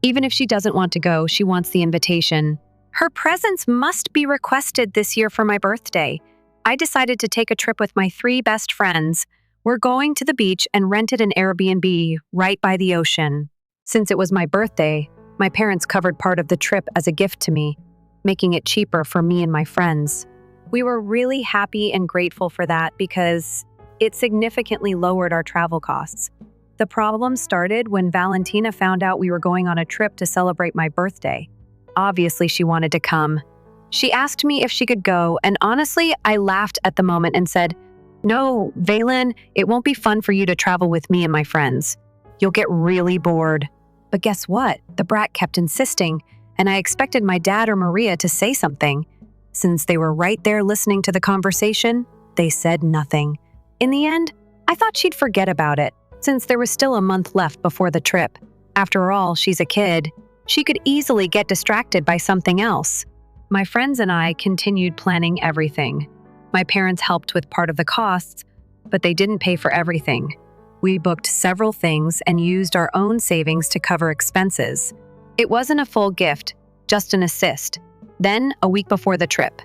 Even if she doesn't want to go, she wants the invitation. Her presence must be requested this year for my birthday. I decided to take a trip with my 3 best friends. We're going to the beach and rented an Airbnb right by the ocean. Since it was my birthday, my parents covered part of the trip as a gift to me, making it cheaper for me and my friends. We were really happy and grateful for that because it significantly lowered our travel costs. The problem started when Valentina found out we were going on a trip to celebrate my birthday. Obviously, she wanted to come. She asked me if she could go, and honestly, I laughed at the moment and said, "No, Valen, it won't be fun for you to travel with me and my friends. You'll get really bored." But guess what? The brat kept insisting, and I expected my dad or Maria to say something. Since they were right there listening to the conversation, they said nothing. In the end, I thought she'd forget about it, since there was still a month left before the trip. After all, she's a kid. She could easily get distracted by something else. My friends and I continued planning everything. My parents helped with part of the costs, but they didn't pay for everything. We booked several things and used our own savings to cover expenses. It wasn't a full gift, just an assist. Then, a week before the trip,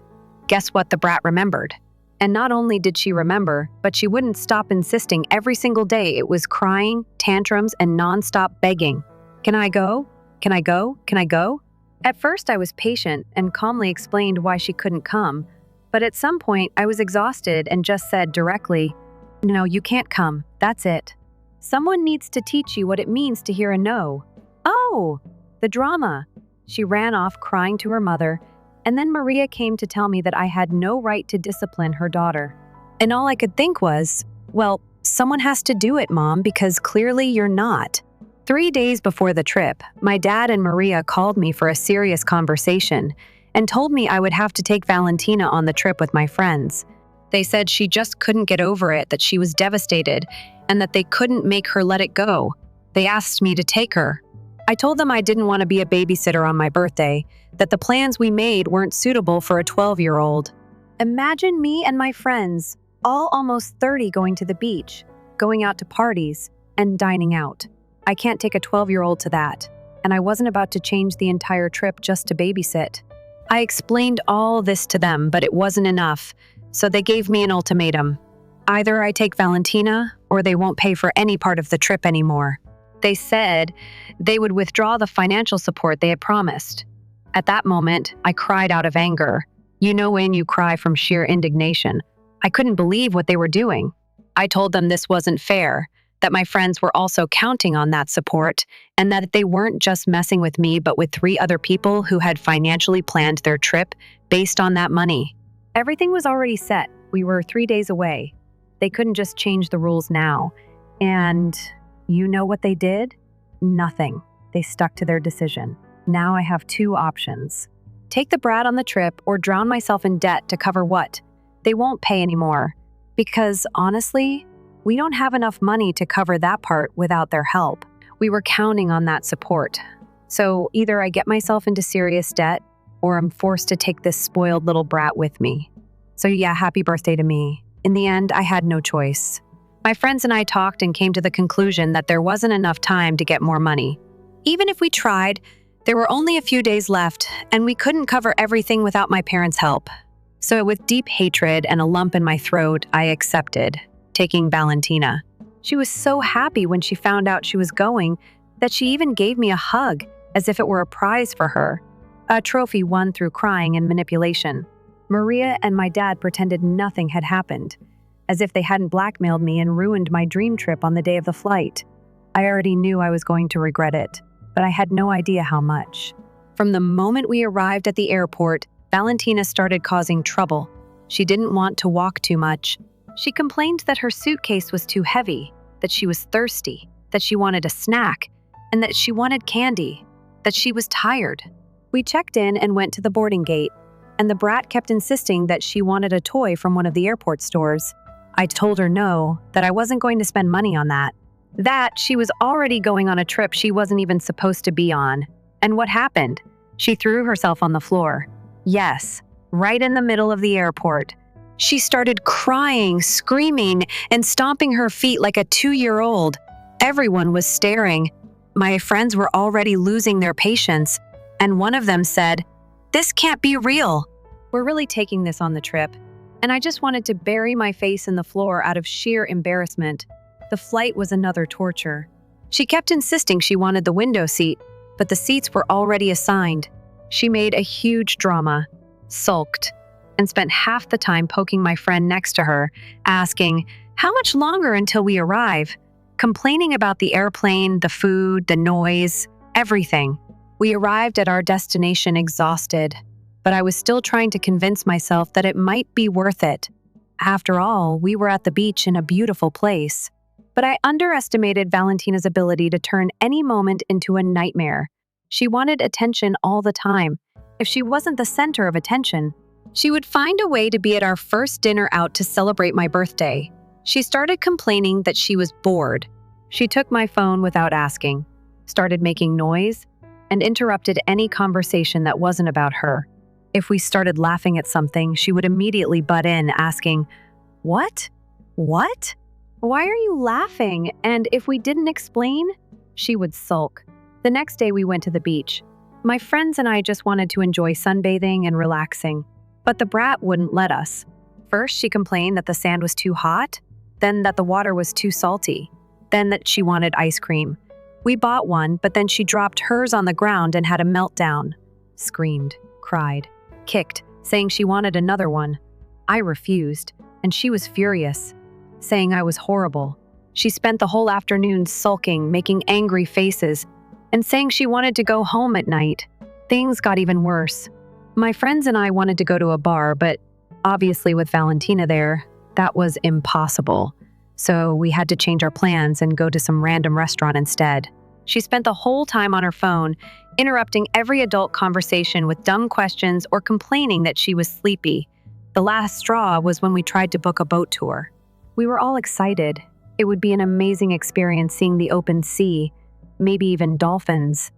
guess what the brat remembered? And not only did she remember, but she wouldn't stop insisting every single day. It was crying, tantrums, and nonstop begging. "Can I go? Can I go? Can I go?" At first, I was patient and calmly explained why she couldn't come. But at some point, I was exhausted and just said directly, "No, you can't come. That's it. Someone needs to teach you what it means to hear a no." Oh, the drama. She ran off crying to her mother, and then Maria came to tell me that I had no right to discipline her daughter. And all I could think was, well, someone has to do it, Mom, because clearly you're not. 3 days before the trip, my dad and Maria called me for a serious conversation and told me I would have to take Valentina on the trip with my friends. They said she just couldn't get over it, that she was devastated, and that they couldn't make her let it go. They asked me to take her. I told them I didn't want to be a babysitter on my birthday, that the plans we made weren't suitable for a 12-year-old. Imagine me and my friends, all almost 30, going to the beach, going out to parties, and dining out. I can't take a 12-year-old to that, and I wasn't about to change the entire trip just to babysit. I explained all this to them, but it wasn't enough, so they gave me an ultimatum. Either I take Valentina, or they won't pay for any part of the trip anymore. They said they would withdraw the financial support they had promised. At that moment, I cried out of anger. You know when you cry from sheer indignation. I couldn't believe what they were doing. I told them this wasn't fair, that my friends were also counting on that support, and that they weren't just messing with me but with 3 other people who had financially planned their trip based on that money. Everything was already set. We were 3 days away. They couldn't just change the rules now. And you know what they did? Nothing. They stuck to their decision. Now I have 2 options. Take the brat on the trip or drown myself in debt to cover what? They won't pay anymore. Because honestly, we don't have enough money to cover that part without their help. We were counting on that support. So either I get myself into serious debt or I'm forced to take this spoiled little brat with me. So yeah, happy birthday to me. In the end, I had no choice. My friends and I talked and came to the conclusion that there wasn't enough time to get more money. Even if we tried, there were only a few days left, and we couldn't cover everything without my parents' help. So with deep hatred and a lump in my throat, I accepted, taking Valentina. She was so happy when she found out she was going that she even gave me a hug as if it were a prize for her, a trophy won through crying and manipulation. Maria and my dad pretended nothing had happened, as if they hadn't blackmailed me and ruined my dream trip on the day of the flight. I already knew I was going to regret it, but I had no idea how much. From the moment we arrived at the airport, Valentina started causing trouble. She didn't want to walk too much. She complained that her suitcase was too heavy, that she was thirsty, that she wanted a snack, and that she wanted candy, that she was tired. We checked in and went to the boarding gate, and the brat kept insisting that she wanted a toy from one of the airport stores. I told her no, that I wasn't going to spend money on that. That she was already going on a trip she wasn't even supposed to be on. And what happened? She threw herself on the floor. Yes, right in the middle of the airport. She started crying, screaming, and stomping her feet like a 2-year-old. Everyone was staring. My friends were already losing their patience, and one of them said, "This can't be real." We're really taking this on the trip, and I just wanted to bury my face in the floor out of sheer embarrassment. The flight was another torture. She kept insisting she wanted the window seat, but the seats were already assigned. She made a huge drama, sulked, and spent half the time poking my friend next to her, asking, "How much longer until we arrive?" Complaining about the airplane, the food, the noise, everything. We arrived at our destination exhausted, but I was still trying to convince myself that it might be worth it. After all, we were at the beach in a beautiful place. But I underestimated Valentina's ability to turn any moment into a nightmare. She wanted attention all the time. If she wasn't the center of attention, she would find a way to be at our first dinner out to celebrate my birthday. She started complaining that she was bored. She took my phone without asking, started making noise, and interrupted any conversation that wasn't about her. If we started laughing at something, she would immediately butt in, asking, "What? What? Why are you laughing?" And if we didn't explain, she would sulk. The next day we went to the beach. My friends and I just wanted to enjoy sunbathing and relaxing, but the brat wouldn't let us. First, she complained that the sand was too hot, then that the water was too salty, then that she wanted ice cream. We bought one, but then she dropped hers on the ground and had a meltdown. Screamed, cried, kicked, saying she wanted another one. I refused, and she was furious, saying I was horrible. She spent the whole afternoon sulking, making angry faces, and saying she wanted to go home at night. Things got even worse. My friends and I wanted to go to a bar, but obviously with Valentina there, that was impossible. So we had to change our plans and go to some random restaurant instead. She spent the whole time on her phone, interrupting every adult conversation with dumb questions or complaining that she was sleepy. The last straw was when we tried to book a boat tour. We were all excited. It would be an amazing experience seeing the open sea, maybe even dolphins.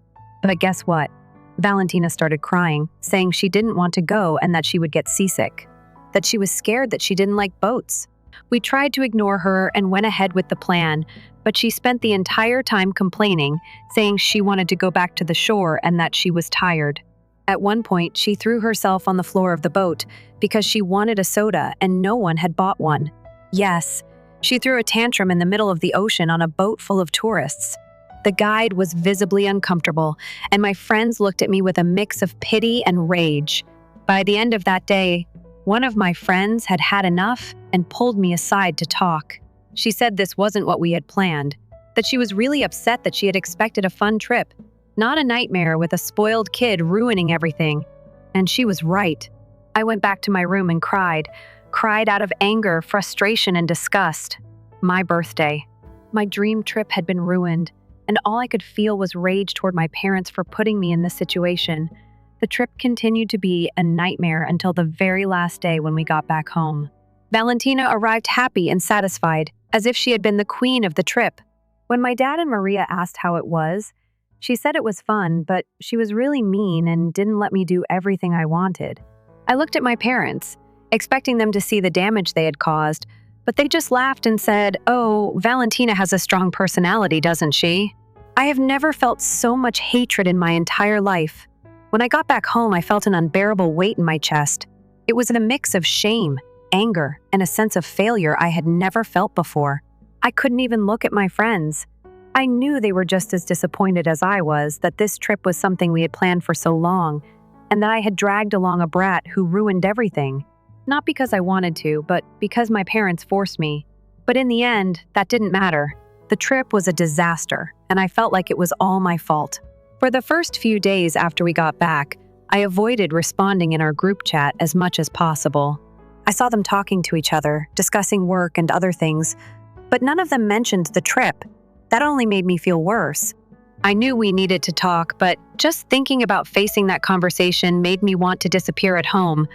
But guess what? Valentina started crying, saying she didn't want to go and that she would get seasick, that she was scared that she didn't like boats. We tried to ignore her and went ahead with the plan, but she spent the entire time complaining, saying she wanted to go back to the shore and that she was tired. At one point, she threw herself on the floor of the boat because she wanted a soda and no one had bought one. Yes, she threw a tantrum in the middle of the ocean on a boat full of tourists. The guide was visibly uncomfortable, and my friends looked at me with a mix of pity and rage. By the end of that day, one of my friends had had enough and pulled me aside to talk. She said this wasn't what we had planned, that she was really upset that she had expected a fun trip, not a nightmare with a spoiled kid ruining everything. And she was right. I went back to my room and cried out of anger, frustration, and disgust. My birthday. My dream trip had been ruined, and all I could feel was rage toward my parents for putting me in this situation. The trip continued to be a nightmare until the very last day when we got back home. Valentina arrived happy and satisfied, as if she had been the queen of the trip. When my dad and Maria asked how it was, She said it was fun, but she was really mean and didn't let me do everything I wanted. I looked at my parents, expecting them to see the damage they had caused, but they just laughed and said, "Oh, Valentina has a strong personality, doesn't she?" I have never felt so much hatred in my entire life. When I got back home, I felt an unbearable weight in my chest. It was a mix of shame, anger, and a sense of failure I had never felt before. I couldn't even look at my friends. I knew they were just as disappointed as I was that this trip was something we had planned for so long, and that I had dragged along a brat who ruined everything. Not because I wanted to, but because my parents forced me. But in the end, that didn't matter. The trip was a disaster, and I felt like it was all my fault. For the first few days after we got back, I avoided responding in our group chat as much as possible. I saw them talking to each other, discussing work and other things, but none of them mentioned the trip. That only made me feel worse. I knew we needed to talk, but just thinking about facing that conversation made me want to disappear at home.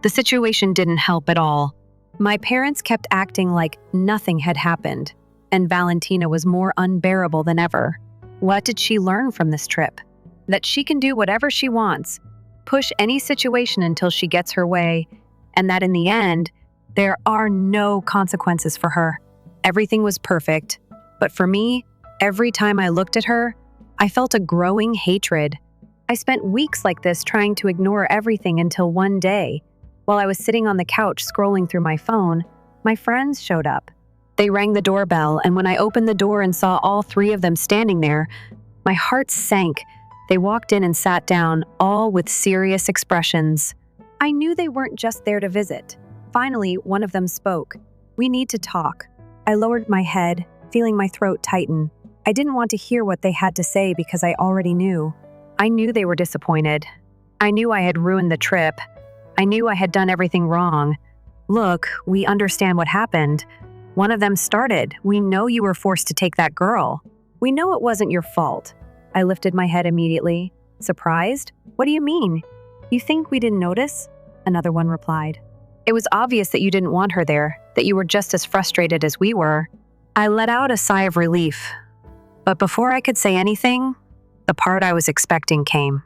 The situation didn't help at all. My parents kept acting like nothing had happened, and Valentina was more unbearable than ever. What did she learn from this trip? That she can do whatever she wants, push any situation until she gets her way, and that in the end, there are no consequences for her. Everything was perfect, but for me, every time I looked at her, I felt a growing hatred. I spent weeks like this trying to ignore everything until one day, while I was sitting on the couch scrolling through my phone, my friends showed up. They rang the doorbell, and when I opened the door and saw all three of them standing there, my heart sank. They walked in and sat down, all with serious expressions. I knew they weren't just there to visit. Finally, one of them spoke. "We need to talk." I lowered my head, feeling my throat tighten. I didn't want to hear what they had to say because I already knew. I knew they were disappointed. I knew I had ruined the trip. I knew I had done everything wrong. "Look, we understand what happened. One of them started. We know you were forced to take that girl. We know it wasn't your fault." I lifted my head immediately. "Surprised? What do you mean? You think we didn't notice?" Another one replied. "It was obvious that you didn't want her there, that you were just as frustrated as we were." I let out a sigh of relief. But before I could say anything, the part I was expecting came.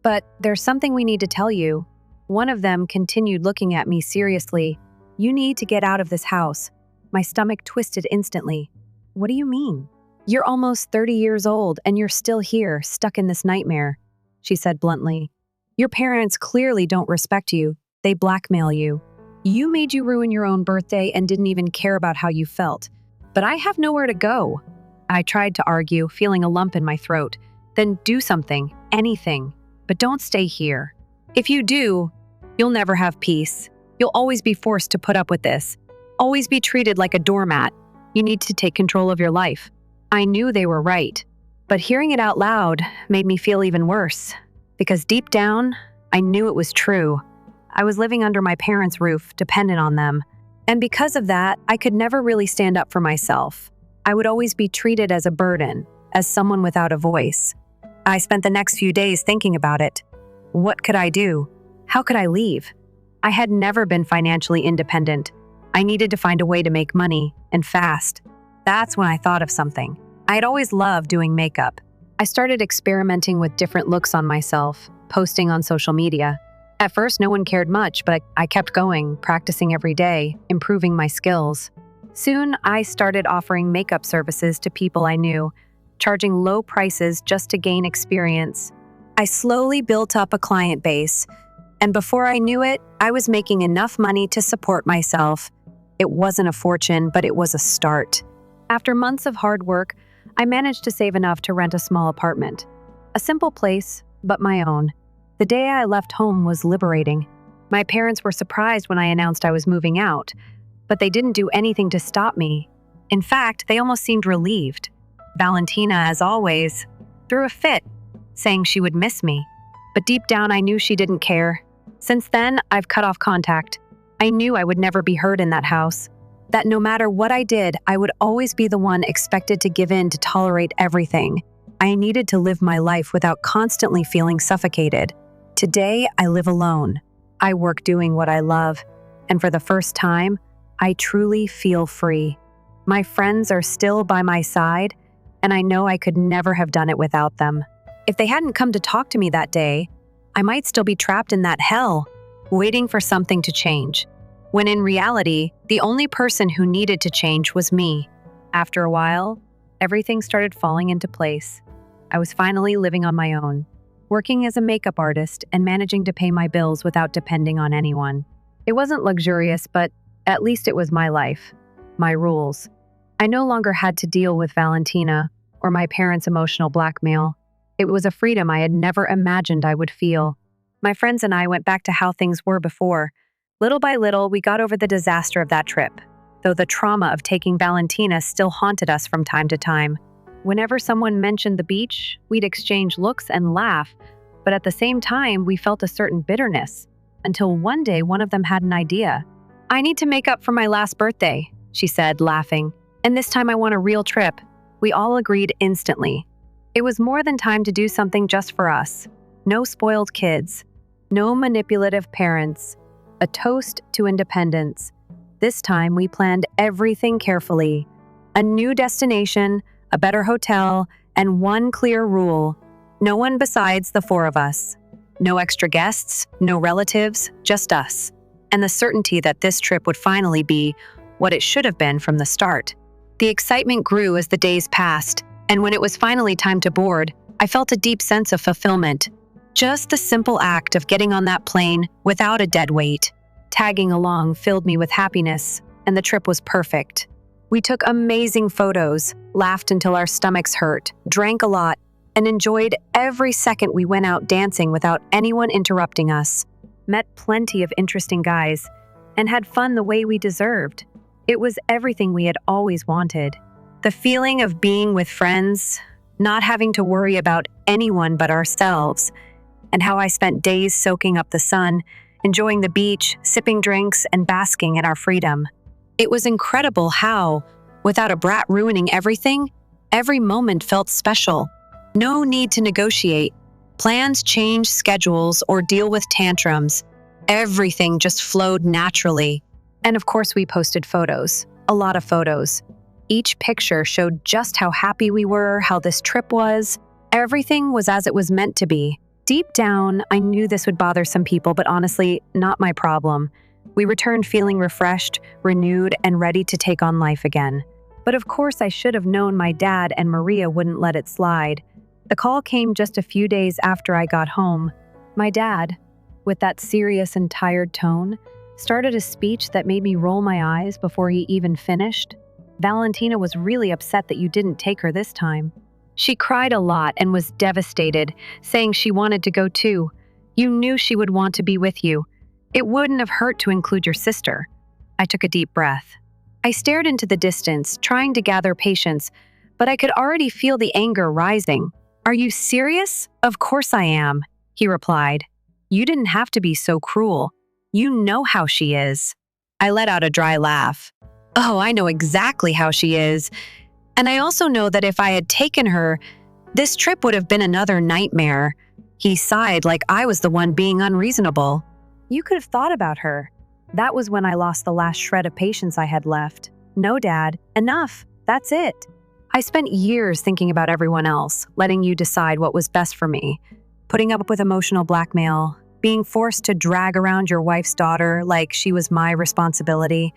"But there's something we need to tell you." One of them continued looking at me seriously. "You need to get out of this house." My stomach twisted instantly. "What do you mean?" "You're almost 30 years old and you're still here, stuck in this nightmare," she said bluntly. "Your parents clearly don't respect you. They blackmail you. You made you ruin your own birthday and didn't even care about how you felt. But I have nowhere to go." I tried to argue, feeling a lump in my throat. "Then do something, anything. But don't stay here. If you do, you'll never have peace. You'll always be forced to put up with this. Always be treated like a doormat. You need to take control of your life." I knew they were right, but hearing it out loud made me feel even worse, because deep down, I knew it was true. I was living under my parents' roof, dependent on them, and because of that, I could never really stand up for myself. I would always be treated as a burden, as someone without a voice. I spent the next few days thinking about it. What could I do? How could I leave? I had never been financially independent. I needed to find a way to make money, and fast. That's when I thought of something. I had always loved doing makeup. I started experimenting with different looks on myself, posting on social media. At first, no one cared much, but I kept going, practicing every day, improving my skills. Soon, I started offering makeup services to people I knew, charging low prices just to gain experience. I slowly built up a client base, and before I knew it, I was making enough money to support myself. It wasn't a fortune, but it was a start. After months of hard work, I managed to save enough to rent a small apartment. A simple place, but my own. The day I left home was liberating. My parents were surprised when I announced I was moving out, but they didn't do anything to stop me. In fact, they almost seemed relieved. Valentina, as always, threw a fit, saying she would miss me. But deep down, I knew she didn't care. Since then, I've cut off contact. I knew I would never be heard in that house. That no matter what I did, I would always be the one expected to give in to tolerate everything. I needed to live my life without constantly feeling suffocated. Today, I live alone. I work doing what I love. And for the first time, I truly feel free. My friends are still by my side, and I know I could never have done it without them. If they hadn't come to talk to me that day, I might still be trapped in that hell, waiting for something to change. When in reality, the only person who needed to change was me. After a while, everything started falling into place. I was finally living on my own, working as a makeup artist and managing to pay my bills without depending on anyone. It wasn't luxurious, but at least it was my life, my rules. I no longer had to deal with Valentina or my parents' emotional blackmail. It was a freedom I had never imagined I would feel. My friends and I went back to how things were before. Little by little, we got over the disaster of that trip, though the trauma of taking Valentina still haunted us from time to time. Whenever someone mentioned the beach, we'd exchange looks and laugh, but at the same time, we felt a certain bitterness, until one day one of them had an idea. "I need to make up for my last birthday," she said, laughing, "and this time I want a real trip." We all agreed instantly. It was more than time to do something just for us. No spoiled kids, no manipulative parents, a toast to independence. This time we planned everything carefully. A new destination, a better hotel, and one clear rule: no one besides the four of us. No extra guests, no relatives, just us. And the certainty that this trip would finally be what it should have been from the start. The excitement grew as the days passed, and when it was finally time to board, I felt a deep sense of fulfillment. Just the simple act of getting on that plane without a dead weight, tagging along filled me with happiness, and the trip was perfect. We took amazing photos, laughed until our stomachs hurt, drank a lot, and enjoyed every second we went out dancing without anyone interrupting us. Met plenty of interesting guys, and had fun the way we deserved. It was everything we had always wanted. The feeling of being with friends, not having to worry about anyone but ourselves, and how I spent days soaking up the sun, enjoying the beach, sipping drinks, and basking in our freedom. It was incredible how, without a brat ruining everything, every moment felt special. No need to negotiate, plans change schedules, or deal with tantrums. Everything just flowed naturally. And of course, we posted photos, a lot of photos. Each picture showed just how happy we were, how this trip was. Everything was as it was meant to be. Deep down, I knew this would bother some people, but honestly, not my problem. We returned feeling refreshed, renewed, and ready to take on life again. But of course, I should have known my dad and Maria wouldn't let it slide. The call came just a few days after I got home. My dad, with that serious and tired tone, started a speech that made me roll my eyes before he even finished. "Valentina was really upset that you didn't take her this time. She cried a lot and was devastated, saying she wanted to go too. You knew she would want to be with you. It wouldn't have hurt to include your sister." I took a deep breath. I stared into the distance, trying to gather patience, but I could already feel the anger rising. "Are you serious?" "Of course I am," he replied. "You didn't have to be so cruel. You know how she is." I let out a dry laugh. "Oh, I know exactly how she is. And I also know that if I had taken her, this trip would have been another nightmare." He sighed like I was the one being unreasonable. "You could have thought about her." That was when I lost the last shred of patience I had left. "No, Dad, enough. That's it. I spent years thinking about everyone else, letting you decide what was best for me, putting up with emotional blackmail, being forced to drag around your wife's daughter like she was my responsibility.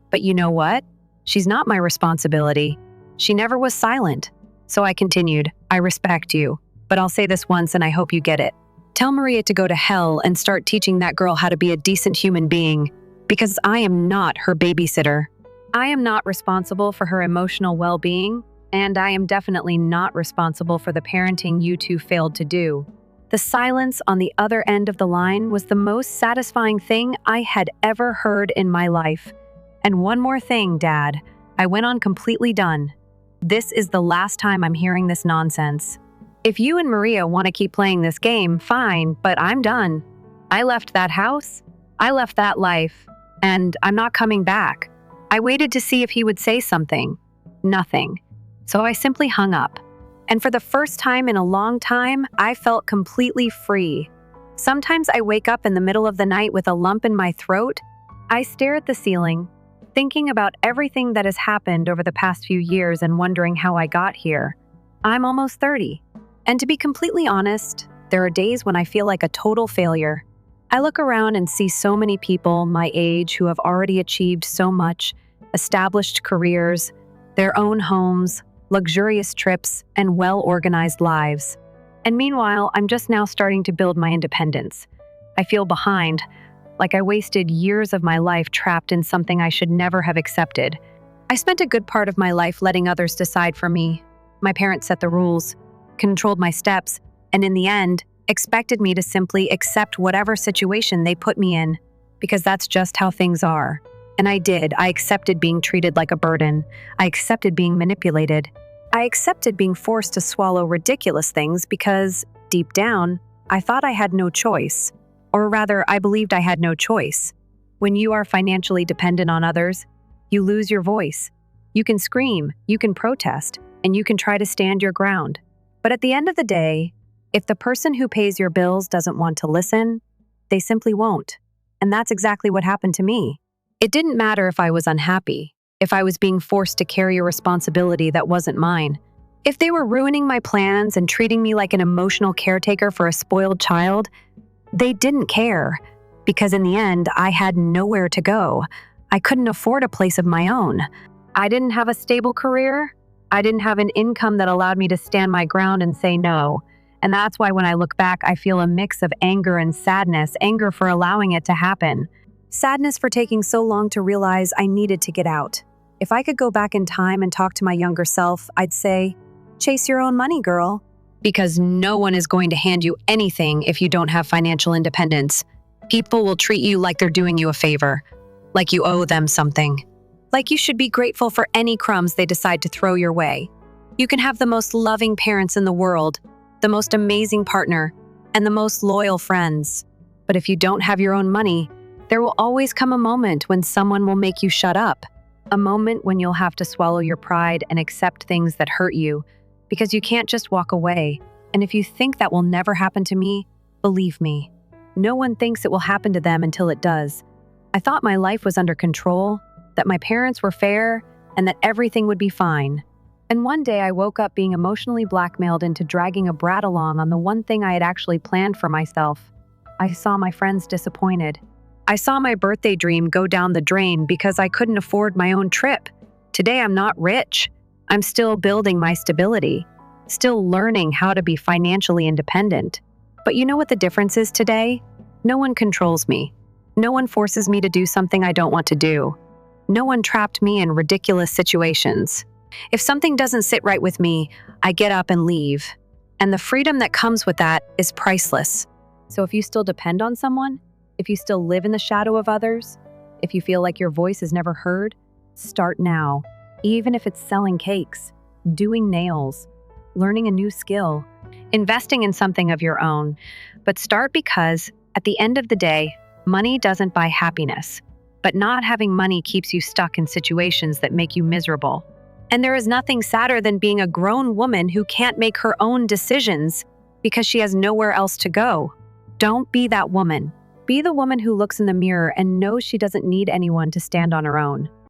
But you know what? She's not my responsibility. She never was silent." So I continued, "I respect you, but I'll say this once and I hope you get it. Tell Maria to go to hell and start teaching that girl how to be a decent human being, because I am not her babysitter. I am not responsible for her emotional well-being, and I am definitely not responsible for the parenting you two failed to do." The silence on the other end of the line was the most satisfying thing I had ever heard in my life. "And one more thing, Dad," I went on, completely done. "This is the last time I'm hearing this nonsense. If you and Maria want to keep playing this game, fine, but I'm done. I left that house, I left that life, and I'm not coming back." I waited to see if he would say something. Nothing. So I simply hung up. And for the first time in a long time, I felt completely free. Sometimes I wake up in the middle of the night with a lump in my throat. I stare at the ceiling, thinking about everything that has happened over the past few years and wondering how I got here. I'm almost 30. And to be completely honest, there are days when I feel like a total failure. I look around and see so many people my age who have already achieved so much, established careers, their own homes, luxurious trips, and well-organized lives. And meanwhile, I'm just now starting to build my independence. I feel behind, like I wasted years of my life trapped in something I should never have accepted. I spent a good part of my life letting others decide for me. My parents set the rules, controlled my steps, and in the end, expected me to simply accept whatever situation they put me in, because that's just how things are. And I did. I accepted being treated like a burden. I accepted being manipulated. I accepted being forced to swallow ridiculous things because, deep down, I thought I had no choice. Or rather, I believed I had no choice. When you are financially dependent on others, you lose your voice. You can scream, you can protest, and you can try to stand your ground. But at the end of the day, if the person who pays your bills doesn't want to listen, they simply won't. And that's exactly what happened to me. It didn't matter if I was unhappy, if I was being forced to carry a responsibility that wasn't mine. If they were ruining my plans and treating me like an emotional caretaker for a spoiled child, they didn't care. Because in the end, I had nowhere to go. I couldn't afford a place of my own. I didn't have a stable career. I didn't have an income that allowed me to stand my ground and say no. And that's why when I look back, I feel a mix of anger and sadness, anger for allowing it to happen. Sadness for taking so long to realize I needed to get out. If I could go back in time and talk to my younger self, I'd say, chase your own money, girl. Because no one is going to hand you anything if you don't have financial independence. People will treat you like they're doing you a favor, like you owe them something. Like you should be grateful for any crumbs they decide to throw your way. You can have the most loving parents in the world, the most amazing partner, and the most loyal friends. But if you don't have your own money, there will always come a moment when someone will make you shut up. A moment when you'll have to swallow your pride and accept things that hurt you, because you can't just walk away. And if you think that will never happen to me, believe me, no one thinks it will happen to them until it does. I thought my life was under control, that my parents were fair, and that everything would be fine. And one day I woke up being emotionally blackmailed into dragging a brat along on the one thing I had actually planned for myself. I saw my friends disappointed. I saw my birthday dream go down the drain because I couldn't afford my own trip. Today I'm not rich. I'm still building my stability, still learning how to be financially independent. But you know what the difference is today? No one controls me. No one forces me to do something I don't want to do. No one trapped me in ridiculous situations. If something doesn't sit right with me, I get up and leave. And the freedom that comes with that is priceless. So if you still depend on someone, if you still live in the shadow of others, if you feel like your voice is never heard, start now. Even if it's selling cakes, doing nails, learning a new skill, investing in something of your own. But start because, at the end of the day, money doesn't buy happiness. But not having money keeps you stuck in situations that make you miserable. And there is nothing sadder than being a grown woman who can't make her own decisions because she has nowhere else to go. Don't be that woman. Be the woman who looks in the mirror and knows she doesn't need anyone to stand on her own.